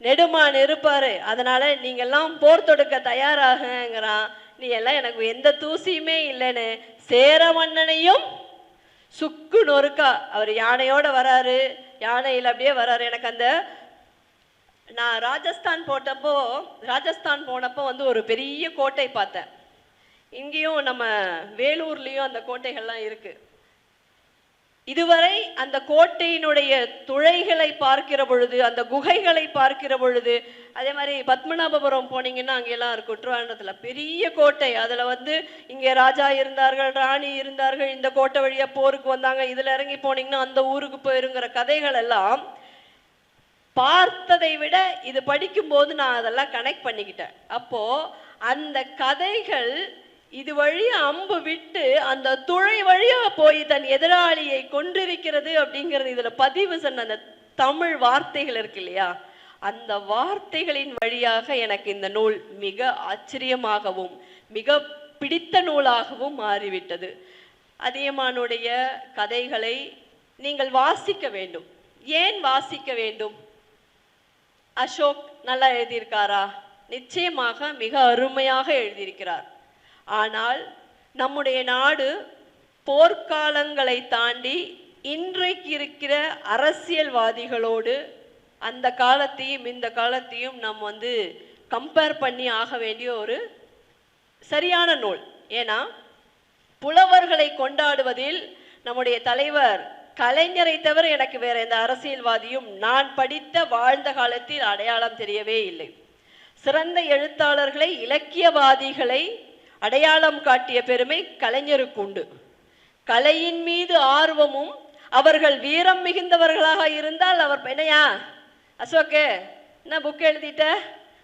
S2: நெடுமான் இருப்பாரு. அதனால நீங்க எல்லாம் போர் தொடுக்க தயாராகுங்கிறான். நீ எல்லாம் எனக்கு எந்த தூசியுமே இல்லைன்னு சேர மன்னனையும் சுக்கு நொறுக்கா, அவர் யானையோட வராரு, யானையில் அப்படியே வராரு. எனக்கு அந்த நான் ராஜஸ்தான் போனப்போ வந்து ஒரு பெரிய கோட்டை பார்த்தேன். இங்கேயும் நம்ம வேலூர்லேயும் அந்த கோட்டைகள்லாம் இருக்கு. இதுவரை அந்த கோட்டையினுடைய துளைகளை பார்க்கிற பொழுது, அந்த குகைகளை பார்க்கிற பொழுது, அதே மாதிரி பத்மநாபபுரம் போனீங்கன்னா அங்கெல்லாம் இருக்கும் திருவாரூரத்தில் பெரிய கோட்டை. அதில் வந்து இங்கே ராஜா இருந்தார்கள், ராணி இருந்தார்கள், இந்த கோட்டை வழியாக போருக்கு வந்தாங்க, இதில் இறங்கி போனீங்கன்னா அந்த ஊருக்கு போயிருங்கிற கதைகள் எல்லாம் பார்த்ததை விட இது படிக்கும்போது நான் அதெல்லாம் கனெக்ட் பண்ணிக்கிட்டேன். அப்போ அந்த கதைகள் இது வழியா அம்பு விட்டு அந்த துளை வழியா போய் தன் எதிராளியை கொன்றிருக்கிறது அப்படிங்கிறது இதுல பதிவு சொன்ன அந்த தமிழ் வார்த்தைகள் இருக்கு இல்லையா, அந்த வார்த்தைகளின் வழியாக எனக்கு இந்த நூல் மிக ஆச்சரியமாகவும் மிக பிடித்த நூலாகவும் மாறிவிட்டது. அதியமானுடைய கதைகளை நீங்கள் வாசிக்க வேண்டும். ஏன் வாசிக்க வேண்டும்? அசோக் நல்லா எழுதியிருக்காரா? நிச்சயமாக மிக அருமையாக எழுதியிருக்கிறார். ஆனால் நம்முடைய நாடு போர்க்காலங்களை தாண்டி இன்றைக்கு இருக்கிற அரசியல்வாதிகளோடு அந்த காலத்தையும் இந்த காலத்தையும் நாம் வந்து கம்பேர் பண்ணி ஆக வேண்டிய ஒரு சரியான நூல். ஏன்னா புலவர்களை கொண்டாடுவதில் நம்முடைய தலைவர் கலைஞரை தவிர எனக்கு வேற எந்த அரசியல்வாதியும் நான் படித்த வாழ்ந்த காலத்தில் அடையாளம் தெரியவே இல்லை. சிறந்த எழுத்தாளர்களை, இலக்கியவாதிகளை அடையாளம் காட்டிய பெருமை கலைஞருக்கு உண்டு. கலையின் மீது ஆர்வமும் அவர்கள் வீரம் மிகுந்தவர்களாக இருந்தால் அவர் என்னையா அசோக்கு என்ன புக் எழுதிட்ட,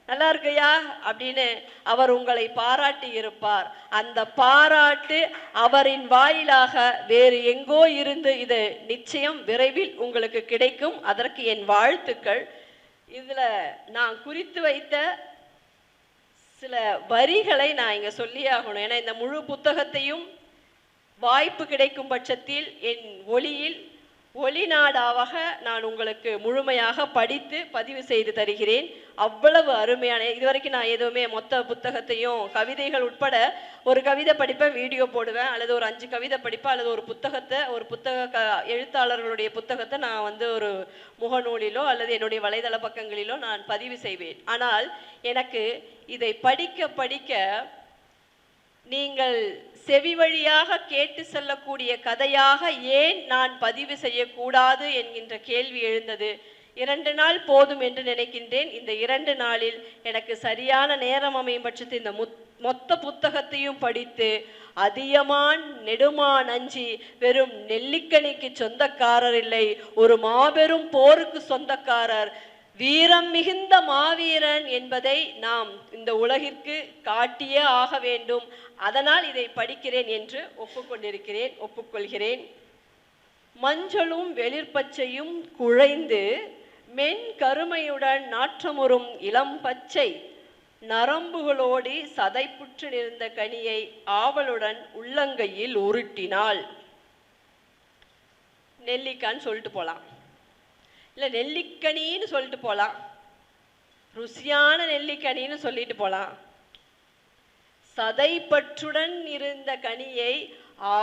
S2: நல்லா இருக்கையா அப்படின்னு அவர் உங்களை பாராட்டி இருப்பார். அந்த பாராட்டு அவரின் வாயிலாக வேறு எங்கோ இருந்து இது நிச்சயம் விரைவில் உங்களுக்கு கிடைக்கும். அதற்கு என் வாழ்த்துக்கள். இதுல நான் குறித்து வைத்த சில வரிகளை நான் இங்க சொல்லியே ஆகணும். ஏன்னா இந்த முழு புத்தகத்தையும் வாய்ப்பு கிடைக்கும் பட்சத்தில் என் ஒளிநாடாவாக நான் உங்களுக்கு முழுமையாக படித்து பதிவு செய்து தருகிறேன். அவ்வளவு அருமையான, இதுவரைக்கும் நான் எதுவுமே மொத்த புத்தகத்தையும் கவிதைகள் உட்பட ஒரு கவிதை படிப்பேன், வீடியோ போடுவேன், அல்லது ஒரு 5 கவிதை படிப்பேன், அல்லது ஒரு புத்தக எழுத்தாளர்களுடைய புத்தகத்தை நான் வந்து ஒரு முகநூலிலோ அல்லது என்னுடைய வலைதள பக்கங்களிலோ நான் பதிவு செய்வேன். ஆனால் எனக்கு இதை படிக்க படிக்க நீங்கள் செவி வழியாக கேட்டு செல்லக்கூடிய கதையாக ஏன் நான் பதிவு செய்யக்கூடாது என்கின்ற கேள்வி எழுந்தது. 2 நாள் போதும் என்று நினைக்கின்றேன். இந்த 2 நாளில் எனக்கு சரியான நேரம் அமையும் பட்சத்தில் இந்த மொத்த புத்தகத்தையும் படித்து அதியமான் நெடுமான் அஞ்சி வெறும் நெல்லிக்கனிக்கு சொந்தக்காரர் இல்லை, ஒரு மாபெரும் போருக்கு சொந்தக்காரர், வீரம் மிகுந்த மாவீரன் என்பதை நாம் இந்த உலகிற்கு காட்டியே ஆக வேண்டும். அதனால் இதை படிக்கிறேன் என்று ஒப்புக்கொள்கிறேன். மஞ்சளும் வெளிர்பச்சையும் குழைந்து மென் கருமையுடன் நாற்றமுறும் இளம் பச்சை நரம்புகளோடி சதைப்புற்று நிறந்த கனியை ஆவலுடன் உள்ளங்கையில் உருட்டினாள். நெல்லிக்கான்னு சொல்லிட்டு போலாம், இல்லை நெல்லிக்கனின்னு சொல்லிட்டு போலாம், ருசியான நெல்லிக்கனின்னு சொல்லிட்டு போலாம். சதைப்பற்றுடன் இருந்த கனியை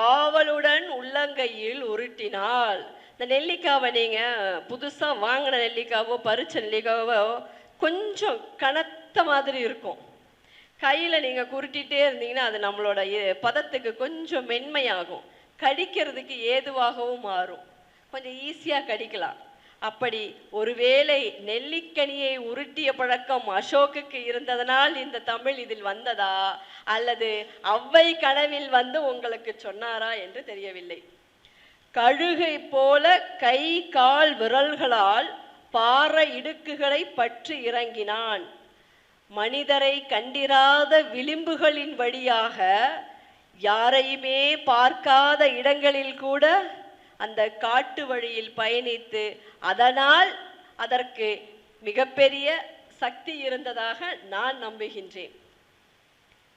S2: ஆவலுடன் உள்ளங்கையில் உருட்டினாள். இந்த நெல்லிக்காவை நீங்கள் புதுசாக வாங்கின நெல்லிக்காவோ பறிச்ச நெல்லிக்காவோ கொஞ்சம் கனத்த மாதிரி இருக்கும். கையில் நீங்கள் குருட்டிகிட்டே இருந்தீங்கன்னா அது நம்மளோட பதத்துக்கு கொஞ்சம் மென்மையாகும், கடிக்கிறதுக்கு ஏதுவாகவும் மாறும், கொஞ்சம் ஈஸியாக கடிக்கலாம். அப்படி ஒருவேளை நெல்லிக்கனியை உருட்டிய பழக்கம் அசோக்குக்கு இருந்ததனால் இந்த தமிழ் இதில் வந்ததா, அல்லது அவ்வை கனவில் வந்து உங்களுக்கு சொன்னாரா என்று தெரியவில்லை. கழுகை போல கை கால் விரல்களால் பாறை இடுக்குகளை பற்றி இறங்கினான். மனிதரை கண்டிராத விளிம்புகளின் வழியாக யாரையுமே பார்க்காத இடங்களில் கூட அந்த காட்டு வழியில் பயணித்து அதனால் அதற்கு மிகப்பெரிய சக்தி இருந்ததாக நான் நம்புகின்றேன்.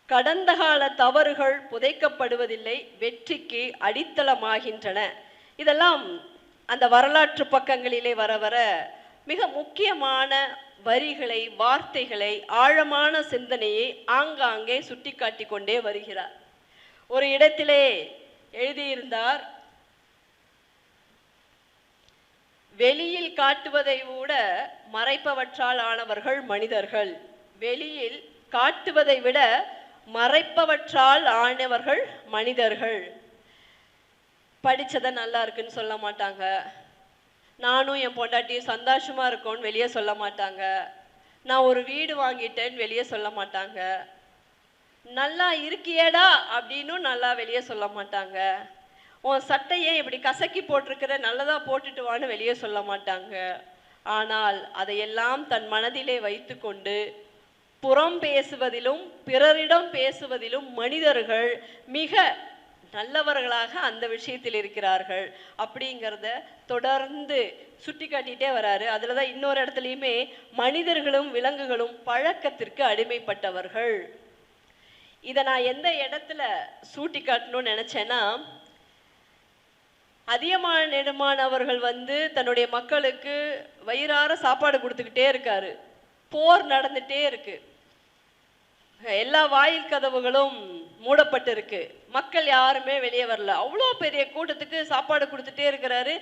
S2: கடந்த கால தவறுகள் புதைக்கப்படுவதில்லை, வெற்றிக்கு அடித்தளமாகின்றன. இதெல்லாம் அந்த வரலாற்று பக்கங்களிலே வர வர மிக முக்கியமான வரிகளை, வார்த்தைகளை, ஆழமான சிந்தனையை ஆங்காங்கே சுட்டிக்காட்டி கொண்டே வருகிறார். ஒரு இடத்திலே எழுதியிருந்தார், வெளியில் காட்டுவதை விட மறைப்பவற்றால் ஆனவர்கள் மனிதர்கள். வெளியில் காட்டுவதை விட மறைப்பவற்றால் ஆனவர்கள் மனிதர்கள். படிச்சதை நல்லா இருக்குன்னு சொல்ல மாட்டாங்க. நானும் என் பொண்டாட்டியும் சந்தோஷமா இருக்கோன்னு வெளியே சொல்ல மாட்டாங்க. நான் ஒரு வீடு வாங்கிட்டேன்னு வெளியே சொல்ல மாட்டாங்க. நல்லா இருக்கியேடா அப்படின்னும் நல்லா வெளியே சொல்ல மாட்டாங்க. உன் சட்டையை இப்படி கசக்கி போட்டிருக்கிற, நல்லதா போட்டுட்டு வான்னு வெளியே சொல்ல மாட்டாங்க. ஆனால் அதையெல்லாம் தன் மனதிலே வைத்து கொண்டு புறம் பேசுவதிலும் பிறரிடம் பேசுவதிலும் மனிதர்கள் மிக நல்லவர்களாக அந்த விஷயத்தில் இருக்கிறார்கள் அப்படிங்கிறத தொடர்ந்து சுட்டி காட்டிகிட்டே வராரு. அதில் தான் இன்னொரு இடத்துலையுமே மனிதர்களும் விலங்குகளும் பழக்கத்திற்கு அடிமைப்பட்டவர்கள். இதை நான் எந்த இடத்துல சூட்டி காட்டணும்னு நினச்சேன்னா, அதியமான் நெடுமான் அவர்கள் தன்னுடைய மக்களுக்கு வயிறார சாப்பாடு கொடுத்துக்கிட்டே இருக்காரு. போர் நடந்துட்டே இருக்கு. எல்லா வாயில் கதவுகளும் மூடப்பட்டு இருக்கு. மக்கள் யாருமே வெளியே வரல. அவ்வளோ பெரிய கூட்டத்துக்கு சாப்பாடு கொடுத்துட்டே இருக்கிறாரு.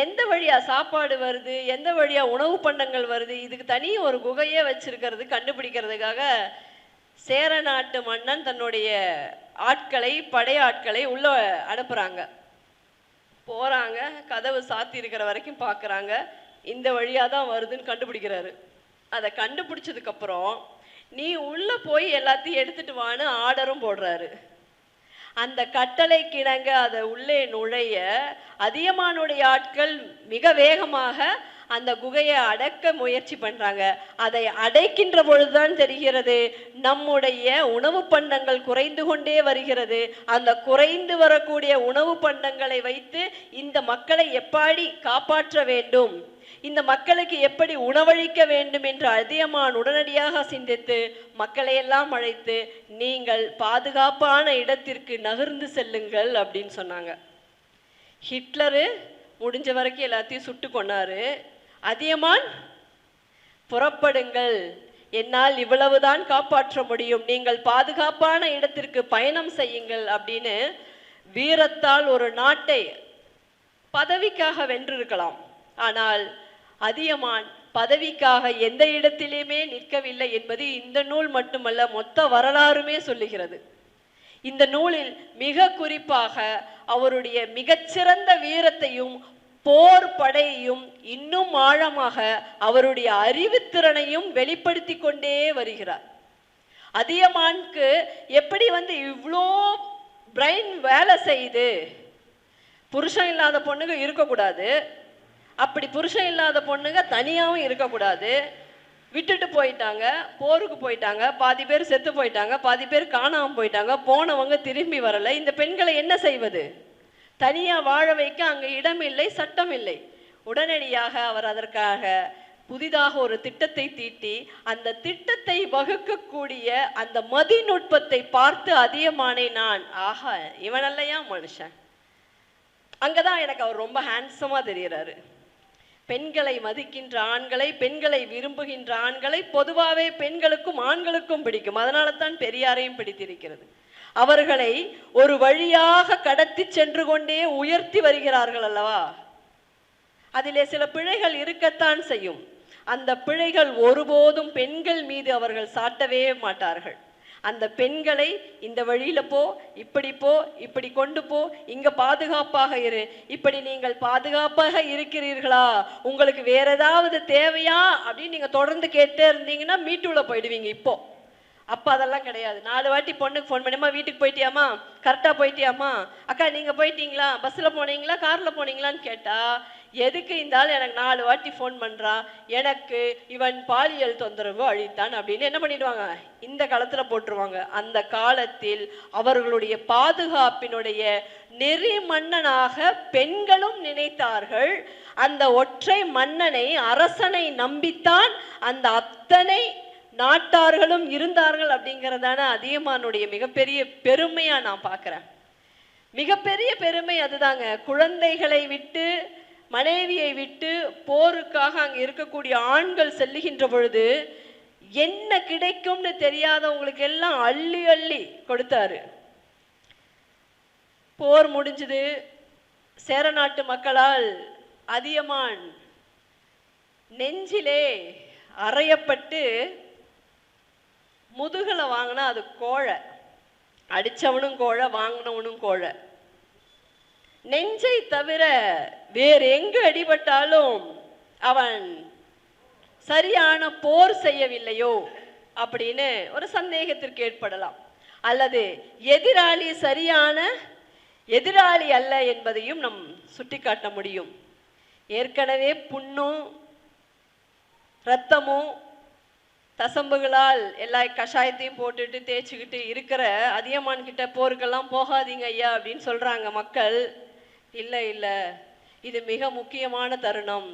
S2: எந்த வழியா சாப்பாடு வருது, எந்த வழியா உணவு பண்டங்கள் வருது, இதுக்கு தனி ஒரு குகையே வச்சிருக்கிறது கண்டுபிடிக்கிறதுக்காக சேர நாட்டு மன்னன் தன்னுடைய ஆட்களை, படையாட்களை உள்ள அனுப்புறாங்க. போறாங்க, கதவு சாத்தி இருக்கிற வரைக்கும் பார்க்குறாங்க. இந்த வழியாக தான் வருதுன்னு கண்டுபிடிக்கிறாரு. அதை கண்டுபிடிச்சதுக்கு அப்புறம் நீ உள்ள போய் எல்லாத்தையும் எடுத்துட்டு வான்னு ஆர்டரும் போடுறாரு. அந்த கட்டளை கிணங்க அதை உள்ளே நுழைய அதியமானுடைய ஆட்கள் மிக வேகமாக அந்த குகையை அடக்க முயற்சி பண்றாங்க. அதை அடைக்கின்ற பொழுதுதான் தெரிகிறது நம்முடைய உணவு பண்டங்கள் குறைந்து கொண்டே வருகிறது. அந்த குறைந்து வரக்கூடிய உணவு பண்டங்களை வைத்து இந்த மக்களை எப்படி காப்பாற்ற வேண்டும், இந்த மக்களுக்கு எப்படி உணவளிக்க வேண்டும் என்று அதியமான் உடனடியாக சிந்தித்து மக்களை எல்லாம் அழைத்து நீங்கள் பாதுகாப்பான இடத்திற்கு நகர்ந்து செல்லுங்கள் அப்படின்னு சொன்னாங்க. ஹிட்லரு முடிஞ்ச வரைக்கும் எல்லாத்தையும் சுட்டு கொன்னாரு. அதியமான் புறப்படுங்கள், என்னால் இவ்வளவுதான் காப்பாற்ற முடியும், நீங்கள் பாதுகாப்பான இடத்திற்கு பயணம் செய்யுங்கள் அப்படின்னு வீரத்தால் ஒரு நாட்டை பதவிக்காக வென்றிருக்கலாம். ஆனால் அதியமான் பதவிக்காக எந்த இடத்திலுமே நிற்கவில்லை என்பது இந்த நூல் மட்டுமல்ல, மொத்த வரலாறுமே சொல்லுகிறது. இந்த நூலில் மிக குறிப்பாக அவருடைய மிகச்சிறந்த வீரத்தையும் போர் படையையும் இன்னும் ஆழமாக அவருடைய அறிவுத்திறனையும் வெளிப்படுத்தி கொண்டே வருகிறார். அதியமானுக்கு எப்படி இவ்வளோ பிரெயின் வேலை செய்யுது, புருஷன் இல்லாத பொண்ணுங்க இருக்கக்கூடாது, அப்படி புருஷன் இல்லாத பொண்ணுங்க தனியாகவும் இருக்கக்கூடாது, விட்டுட்டு போயிட்டாங்க, போருக்கு போயிட்டாங்க, பாதி பேர் செத்து போயிட்டாங்க, பாதி பேர் காணாமல் போயிட்டாங்க, போனவங்க திரும்பி வரலை, இந்த பெண்களை என்ன செய்வது, தனியாக வாழ வைக்க அங்கே இடம் இல்லை, சட்டம் இல்லை. உடனடியாக அவர் அதற்காக புதிதாக ஒரு திட்டத்தை தீட்டி அந்த திட்டத்தை வகுக்கக்கூடிய அந்த மதிநுட்பத்தை பார்த்து அதியமானை நான் ஆஹா இவனல்லையா மனுஷன், அங்கதான் எனக்கு அவர் ரொம்ப ஹேண்ட்ஸமா தெரிகிறாரு. பெண்களை மதிக்கின்ற ஆண்களை, பெண்களை விரும்புகின்ற ஆண்களை பொதுவாகவே பெண்களுக்கும் ஆண்களுக்கும் பிடிக்கும். அதனால தான் பெரியாரையும் பிடித்திருக்கிறது. அவர்களை ஒரு வழியாக கடத்தி சென்று கொண்டே உயர்த்தி வருகிறார்கள் அல்லவா. அதிலே சில பிழைகள் இருக்கத்தான் செய்யும். அந்த பிழைகள் ஒருபோதும் பெண்கள் மீது அவர்கள் சாட்டவே மாட்டார்கள். அந்த பெண்களை இந்த வழியில போ, இப்படி கொண்டு போ, இங்க பாதுகாப்பாக இரு, இப்படி நீங்கள் பாதுகாப்பாக இருக்கிறீர்களா, உங்களுக்கு வேற ஏதாவது தேவையா அப்படின்னு நீங்க தொடர்ந்து கேட்டே இருந்தீங்கன்னா மீட்டுள்ள போயிடுவீங்க. அப்போ அதெல்லாம் கிடையாது. 4 வாட்டி பொண்ணுக்கு ஃபோன் பண்ணியம்மா வீட்டுக்கு போயிட்டியாமா, கரெக்டாக போயிட்டியாமா, அக்கா நீங்கள் போயிட்டீங்களா, பஸ்ஸில் போனீங்களா, காரில் போனீங்களான்னு கேட்டால் எதுக்கு இந்த ஆள் எனக்கு 4 வாட்டி ஃபோன் பண்ணுறான், எனக்கு இவன் பாலியல் தொந்தரவு அழித்தான் அப்படின்னு என்ன பண்ணிடுவாங்க, இந்த காலத்தில் போட்டுருவாங்க. அந்த காலத்தில் அவர்களுடைய பாதுகாப்பினுடைய நெறி மன்னனாக பெண்களும் நினைத்தார்கள். அந்த ஒற்றை மன்னனை, அரசனை நம்பித்தான் அந்த அத்தனை நாட்டார்களும் இருந்தார்கள். அப்படிங்கிறதான அதியமானுடைய மிகப்பெரிய பெருமையா நான் பார்க்கிறேன். மிகப்பெரிய பெருமை அதுதாங்க. குழந்தைகளை விட்டு, மனைவியை விட்டு போருக்காக அங்க இருக்கக்கூடிய ஆண்கள் செல்லுகின்ற பொழுது என்ன கிடைக்கும்னு தெரியாதவங்களுக்கு எல்லாம் அள்ளி அள்ளி கொடுத்தாரு. போர் முடிஞ்சது. சேர நாட்டு மக்களால் அதியமான் நெஞ்சிலே அறையப்பட்டு முதுகலை வாங்கினா அது கோழை, அடிச்சவனும் கோழை, வாங்கினவனும் கோழை. நெஞ்சை தவிர வேறு எங்கு அடிபட்டாலும் அவன் சரியான போர் செய்யவில்லையோ அப்படின்னு ஒரு சந்தேகத்திற்கு ஏற்படலாம். அல்லது எதிராளி சரியான எதிராளி அல்ல என்பதையும் நம் சுட்டிக்காட்ட முடியும். ஏற்கனவே புண்ணும் இரத்தமும் தசம்புகளால் எல்லா கஷாயத்தையும் போட்டுட்டு தேய்ச்சிக்கிட்டு இருக்கிற அதியமான் கிட்ட போருக்கெல்லாம் போகாதீங்க ஐயா அப்படின்னு சொல்றாங்க மக்கள். இல்லை இல்லை, இது மிக முக்கியமான தருணம்.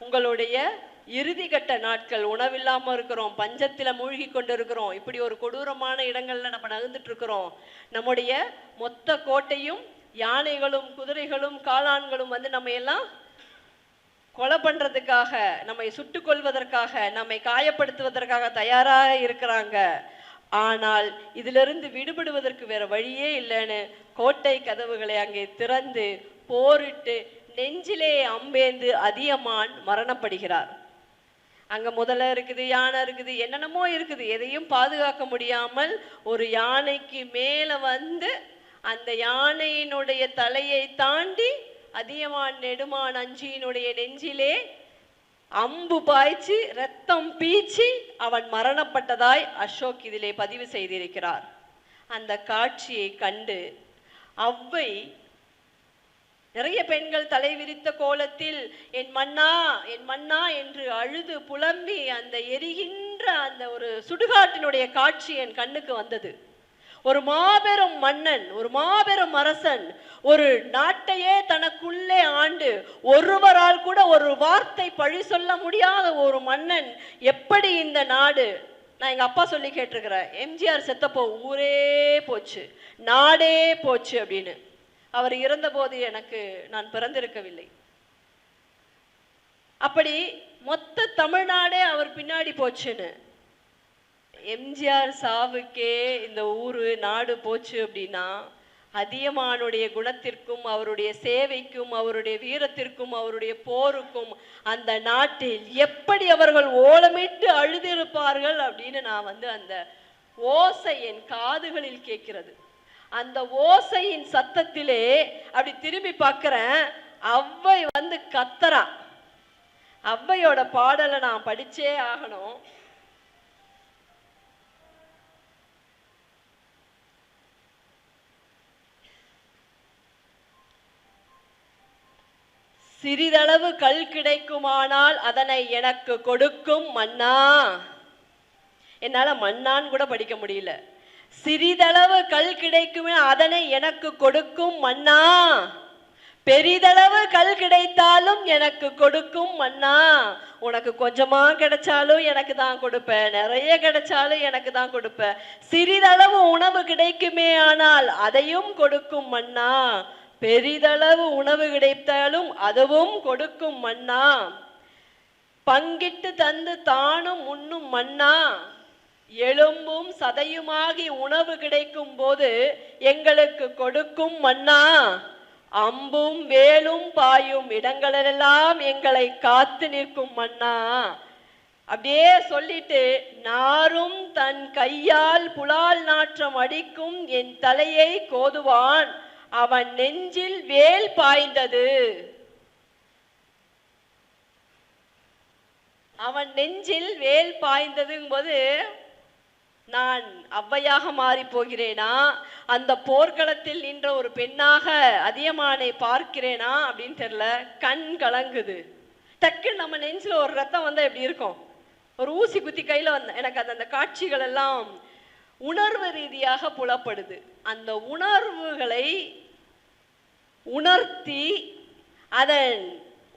S2: உங்களுடைய இறுதி கட்ட நாட்கள், உணவில்லாமல் இருக்கிறோம், பஞ்சத்தில் மூழ்கி கொண்டு இருக்கிறோம், இப்படி ஒரு கொடூரமான இடங்கள்ல நம்ம நகர்ந்துட்டு இருக்கிறோம். நம்முடைய மொத்த கோட்டையும் யானைகளும் குதிரைகளும் காளான்களும் வந்து நம்ம எல்லாம் கொலை பண்றதுக்காக, நம்மை சுட்டுக் கொள்வதற்காக, நம்மை காயப்படுத்துவதற்காக தயாராக இருக்கிறாங்க. ஆனால் இதிலிருந்து விடுபடுவதற்கு வேற வழியே இல்லைன்னு கோட்டை கதவுகளை அங்கே திறந்து போரிட்டு நெஞ்சிலே அம்பேந்து அதியமான் மரணப்படுகிறார். அங்க முதல்ல இருக்குது, யானை இருக்குது, என்னென்னமோ இருக்குது. எதையும் பாதுகாக்க முடியாமல் ஒரு யானைக்கு மேல வந்து அந்த யானையினுடைய தலையை தாண்டி அதியமான் நெடுமான் அஞ்சியினுடைய நெஞ்சிலே அம்பு பாய்ச்சி ரத்தம் பீச்சி அவன் மரணப்பட்டதாய் அசோக் இதிலே பதிவு செய்திருக்கிறார். அந்த காட்சியை கண்டு அவ்வை நிறைய பெண்கள் தலை விரித்த கோலத்தில் என் மன்னா என் மன்னா என்று அழுது புலம்பி அந்த எரிகின்ற அந்த ஒரு சுடுகாட்டினுடைய காட்சி என் கண்ணுக்கு வந்தது. ஒரு மாபெரும் மன்னன், ஒரு மாபெரும் அரசன், ஒரு நாட்டையே தனக்குள்ளே ஆண்டு ஒருவரால் கூட ஒரு வார்த்தை பழி சொல்ல முடியாத ஒரு மன்னன் எப்படி இந்த நாடு, நான் எங்க அப்பா சொல்லி கேட்டிருக்கிறேன், எம்ஜிஆர் செத்தப்போ ஊரே போச்சு, நாடே போச்சு அப்படின்னு. அவர் இறந்தபோது நான் பிறந்திருக்கவில்லை. அப்படி மொத்த தமிழ்நாடே அவர் பின்னாடி போச்சுன்னு. எம்ஜிஆர் சாவுக்கே இந்த ஊரு நாடு போச்சு அப்படின்னா அதியமானுடைய குணத்திற்கும் அவருடைய சேவைக்கும் அவருடைய வீரத்திற்கும் அவருடைய போருக்கும் அந்த நாட்டில் எப்படி அவர்கள் ஓலமிட்டு அழுதிருப்பார்கள் அப்படின்னு நான் அந்த ஓசை என் காதுகளில் கேட்கிறது. அந்த ஓசையின் சத்தத்திலே அப்படி திரும்பி பார்க்கிறேன், அவ்வை கத்தரா. அவ்வையோட பாடலை நான் படிச்சே ஆகணும். சிறிதளவு கல் கிடைக்குமானால் அதனை எனக்கு கொடுக்கும் மன்னா. என்னால மன்னான்னு கூட படிக்க முடியல. சிறிதளவு கல் கிடைக்குமே அதனை எனக்கு கொடுக்கும் மன்னா, பெரிதளவு கல் கிடைத்தாலும் எனக்கு கொடுக்கும் மன்னா. உனக்கு கொஞ்சமா கிடைச்சாலும் எனக்கு தான் கொடுப்பேன், நிறைய கிடைச்சாலும் எனக்கு தான் கொடுப்பேன். சிறிதளவு உணவு கிடைக்குமே ஆனால் அதையும் கொடுக்கும் மன்னா, பெரிதளவு உணவு கிடைத்தாலும் அதுவும் கொடுக்கும் மன்னா. பங்கிட்டு தந்து தானும் உண்ணும் மன்னா, எலும்பும் சதையுமாகி உணவு கிடைக்கும் போது எங்களுக்கு கொடுக்கும் மன்னா. அம்பும் வேலும் பாயும் இடங்களெல்லாம் எங்களை காத்து நிற்கும் மன்னா. அப்படியே சொல்லிட்டு, நாரும் தன் கையால் புலால் நாற்றம் அடிக்கும் என் தலையை கோதுவான், அவன் நெஞ்சில் வேல் பாய்ந்தது. அவன் நெஞ்சில் வேல் பாய்ந்ததுங்கும் போது நான் ஔவையாக மாறி போகிறேனா, அந்த போர்க்களத்தில் நின்ற ஒரு பெண்ணாக அதியமானை பார்க்கிறேனா அப்படின்னு தெரியல. கண் கலங்குது. டக்குன்னு நம்ம நெஞ்சில் ஒரு ரத்தம் வந்தா எப்படி இருக்கும், ஒரு ஊசி குத்தி கையில எனக்கு அந்த காட்சிகள் எல்லாம் உணர்வு ரீதியாக புலப்படுது. அந்த உணர்வுகளை உணர்த்தி அதன்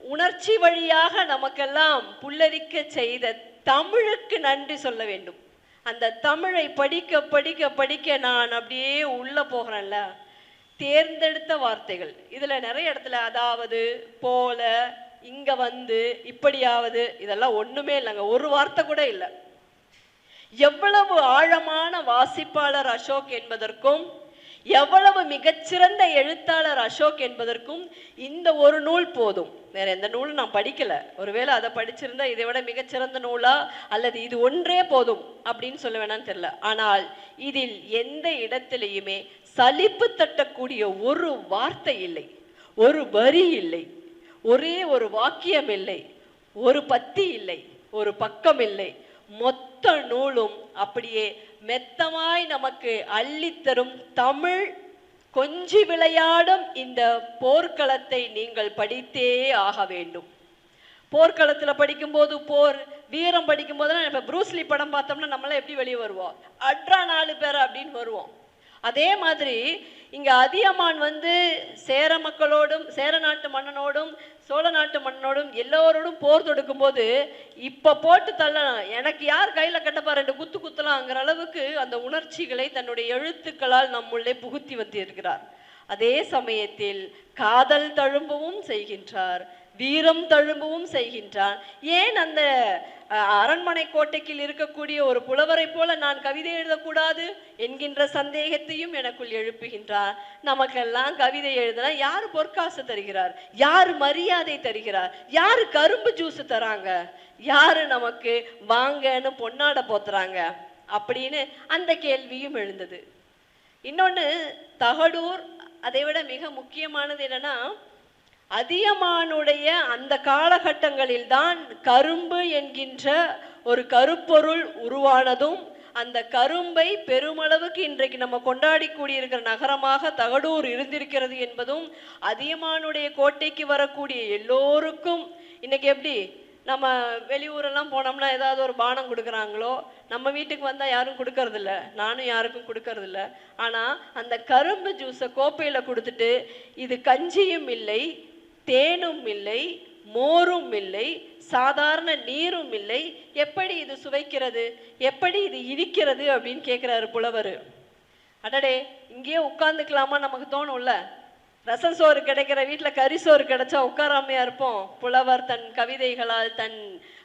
S2: உணர்ச்சி வழியாக நமக்கெல்லாம் புல்லரிக்க செய்த தமிழுக்கு நன்றி சொல்ல வேண்டும். அந்த தமிழை படிக்க படிக்க படிக்க நான் அப்படியே உள்ள போகிறேன்ல. தேர்ந்தெடுத்த வார்த்தைகள் இதுல நிறைய இடத்துல அதாவது, போல, இங்க இப்படியாவது, இதெல்லாம் ஒண்ணுமே இல்லைங்க, ஒரு வார்த்தை கூட இல்லை. எவ்வளவு ஆழமான வாசிப்பாளர் அசோக் என்பதற்கும் எவ்வளவு மிகச்சிறந்த எழுத்தாளர் அசோக் என்பதற்கும் இந்த ஒரு நூல் போதும். வேற எந்த நூலும் நான் படிக்கல. ஒருவேளை அதை படிச்சிருந்தா இதை விட மிகச்சிறந்த நூலா அல்லது இது ஒன்றே போதும் அப்படின்னு சொல்ல வேணான்னு தெரியல. ஆனால் இதில் எந்த இடத்திலையுமே சலிப்பு தட்டக்கூடிய ஒரு வார்த்தை இல்லை, ஒரு வரி இல்லை, ஒரே ஒரு வாக்கியம் இல்லை, ஒரு பத்தி இல்லை, ஒரு பக்கம் இல்லை. மொத்த நூலும் அப்படியே மெத்தமாய் நமக்கு அள்ளித்தரும் தமிழ் கொஞ்சி விளையாடும் இந்த போர்க்களத்தை நீங்கள் படித்தே ஆக வேண்டும். போர்க்களத்தில் படிக்கும்போது போர் வீரம் படிக்கும்போது இப்போ ப்ரூஸ்லி படம் பார்த்தோம்னா நம்மளாம் எப்படி வெளியே வருவோம், அட்ரா 4 பேர் அப்படின்னு வருவோம். அதே மாதிரி இங்கே அதியமான் சேர மக்களோடும் சேர நாட்டு மன்னனோடும் சோழ நாட்டு மன்னனோடும் எல்லோரோடும் போர் தொடுக்கும் போது இப்போ போட்டு தள்ளலாம், எனக்கு யார் கையில் கட்டப்பா 2 குத்து குத்தலாங்கிற அளவுக்கு அந்த உணர்ச்சிகளை தன்னுடைய எழுத்துக்களால் நம்முள்ளே புகுத்தி வந்திருக்கிறார். அதே சமயத்தில் காதல் தழும்பவும் செய்கின்றார், வீரம் தழும்பவும் செய்கின்றான். ஏன் அந்த அரண்மனை கோட்டைக்குள் இருக்கக்கூடிய ஒரு புலவரை போல நான் கவிதை எழுதக்கூடாது என்கின்ற சந்தேகத்தையும் எனக்குள் எழுப்புகின்றார். நமக்கெல்லாம் கவிதை எழுதினா யாரு பொற்காசு தருகிறார், யாரு மரியாதை தருகிறார், யாரு கரும்பு ஜூஸ் தராங்க, யாரு நமக்கு வாங்கன்னு பொன்னாட போத்துறாங்க அப்படின்னு அந்த கேள்வியும் எழுந்தது. இன்னொன்று தகடூர், அதை விட மிக முக்கியமானது என்னன்னா, அதியமானுடைய அந்த காலகட்டங்களில் தான் கரும்பு என்கின்ற ஒரு கருப்பொருள் உருவானதும், அந்த கரும்பை பெருமளவுக்கு இன்றைக்கு நம்ம கொண்டாடி கூடியிருக்கிற நகரமாக தகடூர் இருந்திருக்கிறது என்பதும், அதியமானுடைய கோட்டைக்கு வரக்கூடிய எல்லோருக்கும் இன்னைக்கு எப்படி நம்ம வெளியூரெல்லாம் போனோம்னா ஏதாவது ஒரு பானம் கொடுக்குறாங்களோ, நம்ம வீட்டுக்கு வந்தால் யாரும் கொடுக்கறதில்ல, நானும் யாருக்கும் கொடுக்கறதில்ல. ஆனால் அந்த கரும்பு ஜூஸை கோப்பையில் கொடுத்துட்டு இது கஞ்சியும் இல்லை, தேனும் இல்லை, மோரும் இல்லை, சாதாரண நீரும் இல்லை, எப்படி இது சுவைக்கிறது, எப்படி இது இனிக்கிறது அப்படின்னு கேட்குறாரு புலவர். அடடே, இங்கேயே உட்காந்துக்கலாமா நமக்கு தோணும்ல. ரசம் சோறு கிடைக்கிற வீட்டில் கறி சோறு கிடைச்சா உட்காராமையா இருப்போம். புலவர் தன் கவிதைகளால்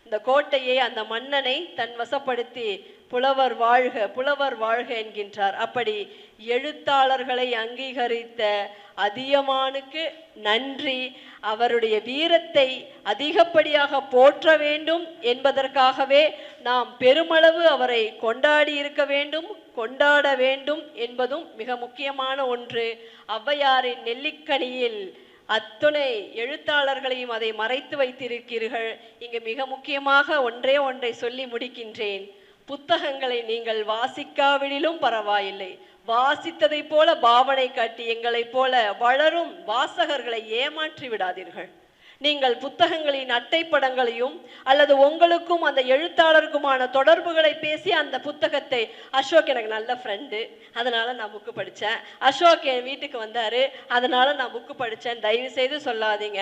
S2: இந்த கோட்டையை, அந்த மன்னனை தன் வசப்படுத்தி புலவர் வாழ்க புலவர் வாழ்க என்கின்றார். அப்படி எழுத்தாளர்களை அங்கீகரித்த அதியமானுக்கு நன்றி. அவருடைய வீரத்தை அதிகப்படியாக போற்ற வேண்டும் என்பதற்காகவே நாம் பெருமளவு அவரை கொண்டாடி இருக்க வேண்டும், கொண்டாட வேண்டும் என்பதும் மிக முக்கியமான ஒன்று. ஔவையாரின் நெல்லிக்கனியில் அத்துணை எழுத்தாளர்களையும் அதை மறைத்து வைத்திருக்கிறீர்கள். இங்கு மிக முக்கியமாக ஒன்றை சொல்லி முடிக்கின்றேன். புத்தகங்களை நீங்கள் வாசிக்காவிடிலும் பரவாயில்லை, வாசித்ததை போல பாவனை காட்டி எங்களைப் போல வளரும் வாசகர்களை ஏமாற்றி விடாதீர்கள். நீங்கள் புத்தகங்களின் அட்டைப்படங்களையும் அல்லது உங்களுக்கும் அந்த எழுத்தாளருக்குமான தொடர்புகளை பேசி அந்த புத்தகத்தை, அசோக் எனக்கு நல்ல ஃப்ரெண்டு அதனால நான் புக்கு படித்தேன், அசோக் என் வீட்டுக்கு வந்தார் அதனால நான் புக்கு படித்தேன், தயவு செய்து சொல்லாதீங்க.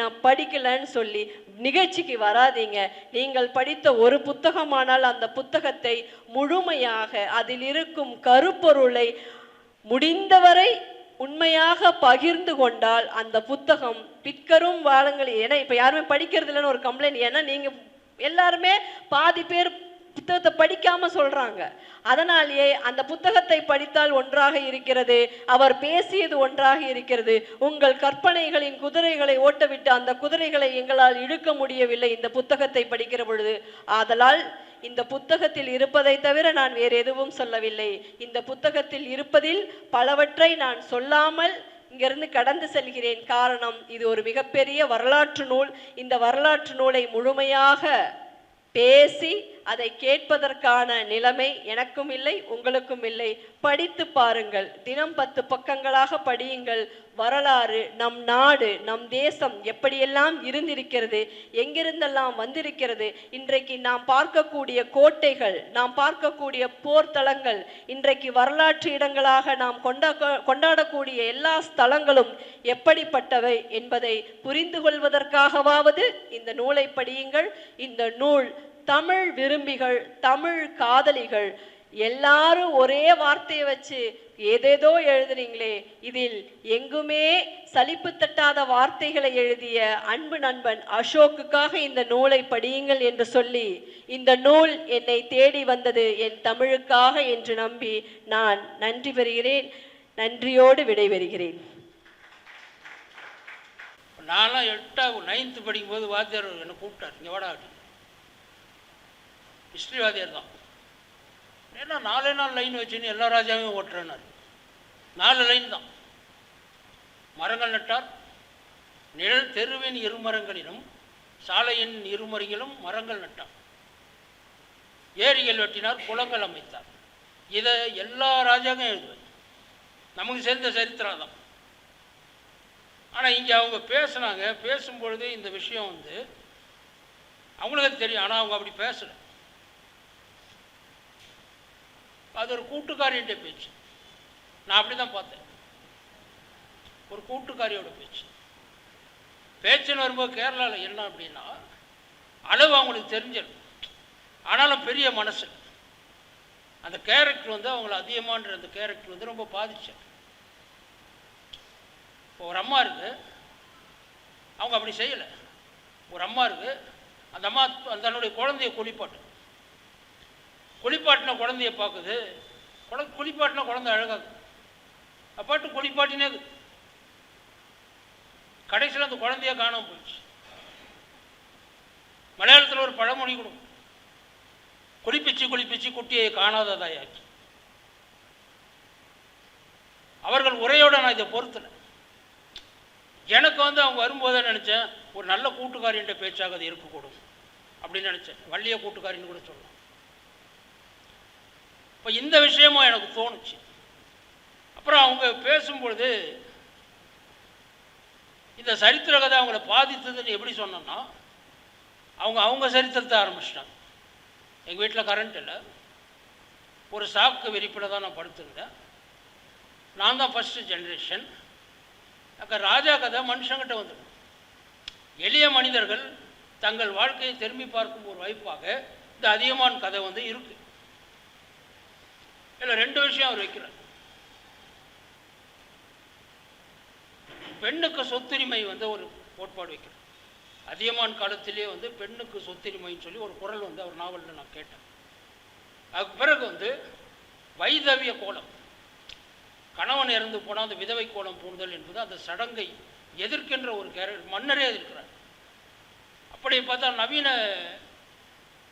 S2: நான் படிக்கலைன்னு சொல்லி நிகழ்ச்சிக்கு வராதீங்க. நீங்கள் படித்த ஒரு புத்தகமானால் அந்த புத்தகத்தை முழுமையாக அதில் இருக்கும் கருப்பொருளை முடிந்தவரை உண்மையாக பகிர்ந்து கொண்டால் அந்த புத்தகம் பிற்கரும் வாழங்கள். ஏன்னா இப்போ யாருமே படிக்கிறது இல்லைன்னு ஒரு கம்ப்ளைண்ட். ஏன்னா நீங்கள் எல்லாருமே பாதி பேர் புத்தகத்தை படிக்காம சொல்றாங்க. அதனாலேயே அந்த புத்தகத்தை படித்தால் ஒன்றாக இருக்கிறது, அவர் பேசியது ஒன்றாக இருக்கிறது. உங்கள் கற்பனைகளின் குதிரைகளை ஓட்டவிட்டு அந்த குதிரைகளை எங்களால் இழுக்க முடியவில்லை இந்த புத்தகத்தை படிக்கிற பொழுது. ஆதலால் இந்த புத்தகத்தில் இருப்பதை தவிர நான் வேறு எதுவும் சொல்லவில்லை. இந்த புத்தகத்தில் இருப்பதில் பலவற்றை நான் சொல்லாமல் இங்கிருந்து கடந்து செல்கிறேன். காரணம், இது ஒரு மிகப்பெரிய வரலாற்று நூல். இந்த வரலாற்று நூலை முழுமையாக பேசி அதை கேட்பதற்கான நிலைமை எனக்கும் இல்லை, உங்களுக்கும் இல்லை. படித்து பாருங்கள், தினம் 10 பக்கங்களாக படியுங்கள். வரலாறு, நம் நாடு, நம் தேசம் எப்படியெல்லாம் இருந்திருக்கிறது, எங்கிருந்தெல்லாம் வந்திருக்கிறது. இன்றைக்கு நாம் பார்க்கக்கூடிய கோட்டைகள், நாம் பார்க்கக்கூடிய போர்த்தலங்கள், இன்றைக்கு வரலாற்று இடங்களாக நாம் கொண்டாடக்கூடிய எல்லா ஸ்தலங்களும் எப்படிப்பட்டவை என்பதை புரிந்து கொள்வதற்காகவாவது இந்த நூலை படியுங்கள். இந்த நூல் தமிழ் விரும்பிகள், தமிழ் காதலிகள் எல்லாரும் ஒரே வார்த்தையை வச்சு ஏதேதோ எழுதுறீங்களே, இதில் எங்குமே சலிப்பு தட்டாத வார்த்தைகளை எழுதிய அன்பு நண்பன் அசோக்குக்காக இந்த நூலை படியுங்கள் என்று சொல்லி, இந்த நூல் என்னை தேடி வந்தது என் தமிழுக்காக என்று நம்பி நான் நன்றி பெறுகிறேன். நன்றியோடு விடைபெறுகிறேன்.
S1: நான்லாம் 8th 9th படிக்கும்போது வாத்தியார் என்னை கூப்பிட்டார், இங்கே வாடா அப்படின்னு. ஹிஸ்ட்ரி வாத்தியார் தான். ஏன்னா 4 லைன் வச்சுன்னு எல்லா ராஜாவையும் ஓட்டுறேன்னாரு. 4 லைன் தான். மரங்கள் நட்டார், நிழல் தெருவின் இருமரங்களிலும் சாலையின் இருமருங்கிலும் மரங்கள் நட்டார், ஏரிகள் வெட்டினார், குளங்கள் அமைத்தார். இதை எல்லா ராஜாவும் எழுதுவேன், நமக்கு சேர்ந்த சரித்திரம் தான். ஆனால் இங்கே அவங்க பேசுனாங்க, பேசும்பொழுது இந்த விஷயம் வந்து அவங்களுக்கு தெரியும், ஆனால் அவங்க அப்படி பேசலை. அது ஒரு கூட்டுக்காரியிட்ட பேச்சு. நான் அப்படி தான் பார்த்தேன், ஒரு கூட்டுக்காரியோட பேச்சு. பேச்சுன்னு வரும்போது கேரளாவில் என்ன அப்படின்னா, அளவு அவங்களுக்கு தெரிஞ்சிடும், ஆனாலும் பெரிய மனசு. அந்த கேரக்டர் வந்து அவங்கள அதிகமான்ற அந்த கேரக்டர் வந்து ரொம்ப பாதிச்சு. இப்போ ஒரு அம்மா இருக்கு, அவங்க அப்படி செய்யலை. ஒரு அம்மா இருக்கு, அந்த அம்மா தன்னுடைய குழந்தைய குளிப்பாட்டின குழந்தைய பார்க்குது. குளிப்பாட்டின குழந்தை அழகாது, அப்பாட்டு குளிப்பாட்டினே கடைசியில் அந்த குழந்தைய காணாமல் போயிடுச்சு. மலையாளத்தில் ஒரு பழமொழி கொடுக்கும், குளிப்பிச்சு குட்டியை காணாததாயாச்சு. அவர்கள் உரையோட நான் இதை பொறுத்தல. எனக்கு வந்து அவங்க வரும்போதே நினச்சேன், ஒரு நல்ல கூட்டுக்காரின்ற பேச்சாக அது இருக்கக்கூடும் அப்படின்னு நினச்சேன். வள்ளிய கூட்டுக்காரின்னு கூட சொல்லலாம். இப்போ இந்த விஷயமும் எனக்கு தோணுச்சு. அப்புறம் அவங்க பேசும்பொழுது இந்த சரித்திர கதை அவங்கள பாதித்ததுன்னு எப்படி சொன்னோன்னா, அவங்க சரித்திரத்தை ஆரம்பிச்சிட்டாங்க. எங்கள் வீட்டில் கரண்ட் இல்லை, ஒரு சாக்கு விரிப்பில் தான் நான் படுத்திருந்தேன். நான் தான் ஃபஸ்ட்டு ஜென்ரேஷன். அங்கே ராஜா கதை மனுஷங்கிட்ட வந்துடும். எளிய மனிதர்கள் தங்கள் வாழ்க்கையை திரும்பி பார்க்கும் ஒரு வாய்ப்பாக இந்த அதியமான் கதை வந்து இருக்கு. இல்லை 2 விஷயம் அவர் வைக்கிறார். பெண்ணுக்கு சொத்துரிமை வந்து ஒரு கோட்பாடு வைக்கிறார். அதியமான் காலத்திலே வந்து பெண்ணுக்கு சொத்துரிமைன்னு சொல்லி ஒரு குரல் வந்து அவர் நாவலில் நான் கேட்டேன். அதுக்கு பிறகு வந்து வைதவிய கோலம், கணவன் இறந்து போனால் அந்த விதவை கோலம் பூணுதல் என்பது அந்த சடங்கை எதிர்க்கின்ற ஒரு மன்னரே எதிர்க்கிறார். அப்படி பார்த்தா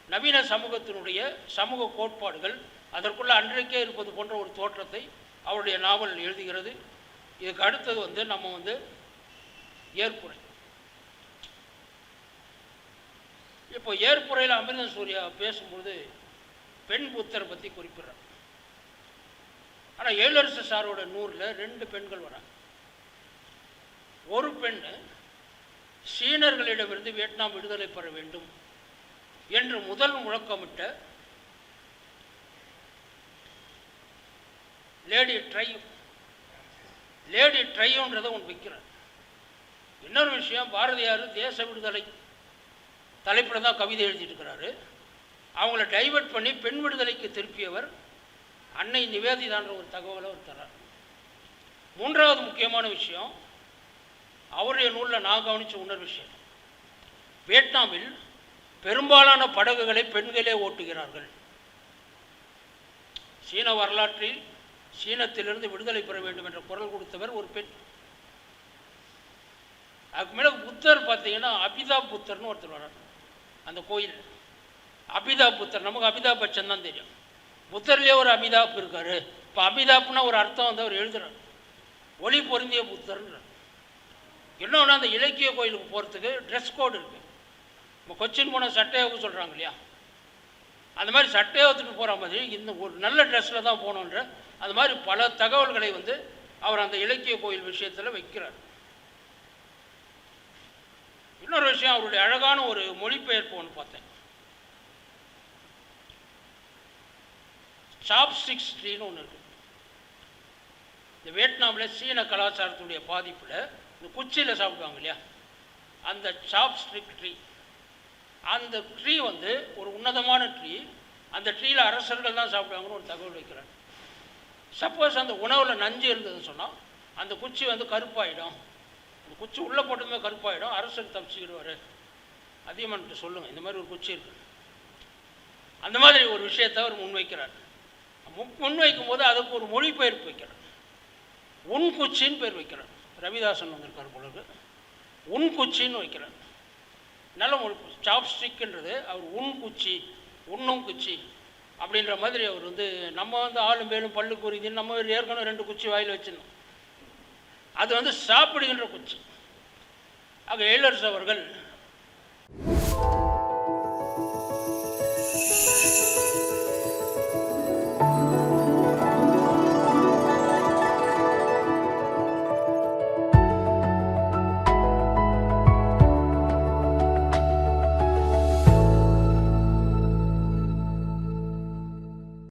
S1: நவீன சமூகத்தினுடைய சமூக கோட்பாடுகள் அதற்குள்ள அன்றைக்கே இருப்பது போன்ற ஒரு தோற்றத்தை அவருடைய நாவல் எழுதுகிறது. இதுக்கு அடுத்தது வந்து நம்ம வந்து ஏற்புரை. இப்போ ஏற்புரையில் அமிர்தம் சூர்யா பேசும்போது பெண் புத்தரை பற்றி குறிப்பிடுறார். ஆனால் ஏழரசு சாரோட நூறில் 2 பெண்கள் வராங்க. ஒரு பெண் சீனர்களிடமிருந்து வியட்நாம் விடுதலை பெற வேண்டும் என்று முதல் முழக்கமிட்ட லேடி ட்ரையோன்றதை ஒன்று வைக்கிறார். இன்னொரு விஷயம், பாரதியார் தேச விடுதலை தலைப்பில் தான் கவிதை எழுதிட்டு இருக்கிறாரு. அவங்கள டைவர்ட் பண்ணி பெண் விடுதலைக்கு திருப்பியவர் அன்னை நிவேதிதான்ற ஒரு தகவலை அவர் தர்றார். 3வது முக்கியமான விஷயம், அவருடைய நூலில் நான் கவனித்த இன்னொரு விஷயம், வியட்நாமில் பெரும்பாலான படகுகளை பெண்களே ஓட்டுகிறார்கள். சீன வரலாற்றில் சீனத்திலிருந்து விடுதலை பெற வேண்டும் என்ற குரல் கொடுத்தவர் ஒரு பெண். அதுக்கு மேலே புத்தர் பார்த்தீங்கன்னா அபிதாப் புத்தர்னு ஒருத்தர் வர்றார் அந்த கோயில். அபிதாப் புத்தர், நமக்கு அமிதாப் பச்சன் தான் தெரியும், புத்தர்லேயே ஒரு அமிதாப் இருக்கார். இப்போ அமிதாப்னா ஒரு அர்த்தம் வந்து அவர் எழுதுகிறார், ஒளி பொருந்திய புத்தர்ன்றார். இன்னொன்று, அந்த இலக்கிய கோயிலுக்கு போகிறதுக்கு ட்ரெஸ் கோடு இருக்குது. இப்போ கொச்சின் போன சட்டையாவுக்கு சொல்கிறாங்க இல்லையா, அந்த மாதிரி சட்டையாவத்துக்கு போகிற மாதிரி இந்த ஒரு நல்ல ட்ரெஸ்ஸில் தான் போகணுன்ற அது மாதிரி பல தகவல்களை வந்து அவர் அந்த இலக்கிய கோயில் விஷயத்தில் வைக்கிறார். இன்னொரு விஷயம், அவருடைய அழகான ஒரு மொழிபெயர்ப்பு ஒன்று பார்த்தேன். சாப்ஸ்டிக்ஸ் ட்ரீன்னு ஒன்று இருக்குது. இந்த வியட்நாமில் சீன கலாச்சாரத்துடைய பாதிப்பில் இந்த குச்சியில் சாப்பிடுவாங்க இல்லையா, அந்த சாப்ஸ்டிக் ட்ரீ, அந்த ட்ரீ வந்து ஒரு உன்னதமான ட்ரீ. அந்த ட்ரீயில் அரசர்கள் தான் சாப்பிடுவாங்கன்னு ஒரு தகவல் வைக்கிறார். சப்போஸ் அந்த உணவில் நஞ்சு இருந்ததுன்னு சொன்னால் அந்த குச்சி வந்து கருப்பாயிடும், அந்த குச்சி உள்ளே போட்டதுமே கருப்பாயிடும், அரசர் தப்பிச்சுக்கிடுவார். அதிகமாக சொல்லுங்கள், இந்த மாதிரி ஒரு குச்சி இருக்குது. அந்த மாதிரி ஒரு விஷயத்தை அவர் முன்வைக்கிறார். முன்வைக்கும் போது அதுக்கு ஒரு மொழிபெயர்ப்பு வைக்கிறார். உன் குச்சின்னு பேர் வைக்கிறார். ரவிதாசன் வந்திருக்கார் பொழுது உன் குச்சின்னு வைக்கிறார். நல்ல ஒரு சாப்ஸ்டிக்ன்றது அவர் உன் குச்சி, உண்ணும் குச்சி அப்படின்ற மாதிரி அவர் வந்து நம்ம வந்து ஆளும் மேலும் பல்லு குறிதின்னு நம்ம ஏற்கனவே 2 குச்சி வாயில் வச்சிருந்தோம். அது வந்து சாப்பிடுகின்ற குச்சி. ஆக எழிலரசு அவர்கள்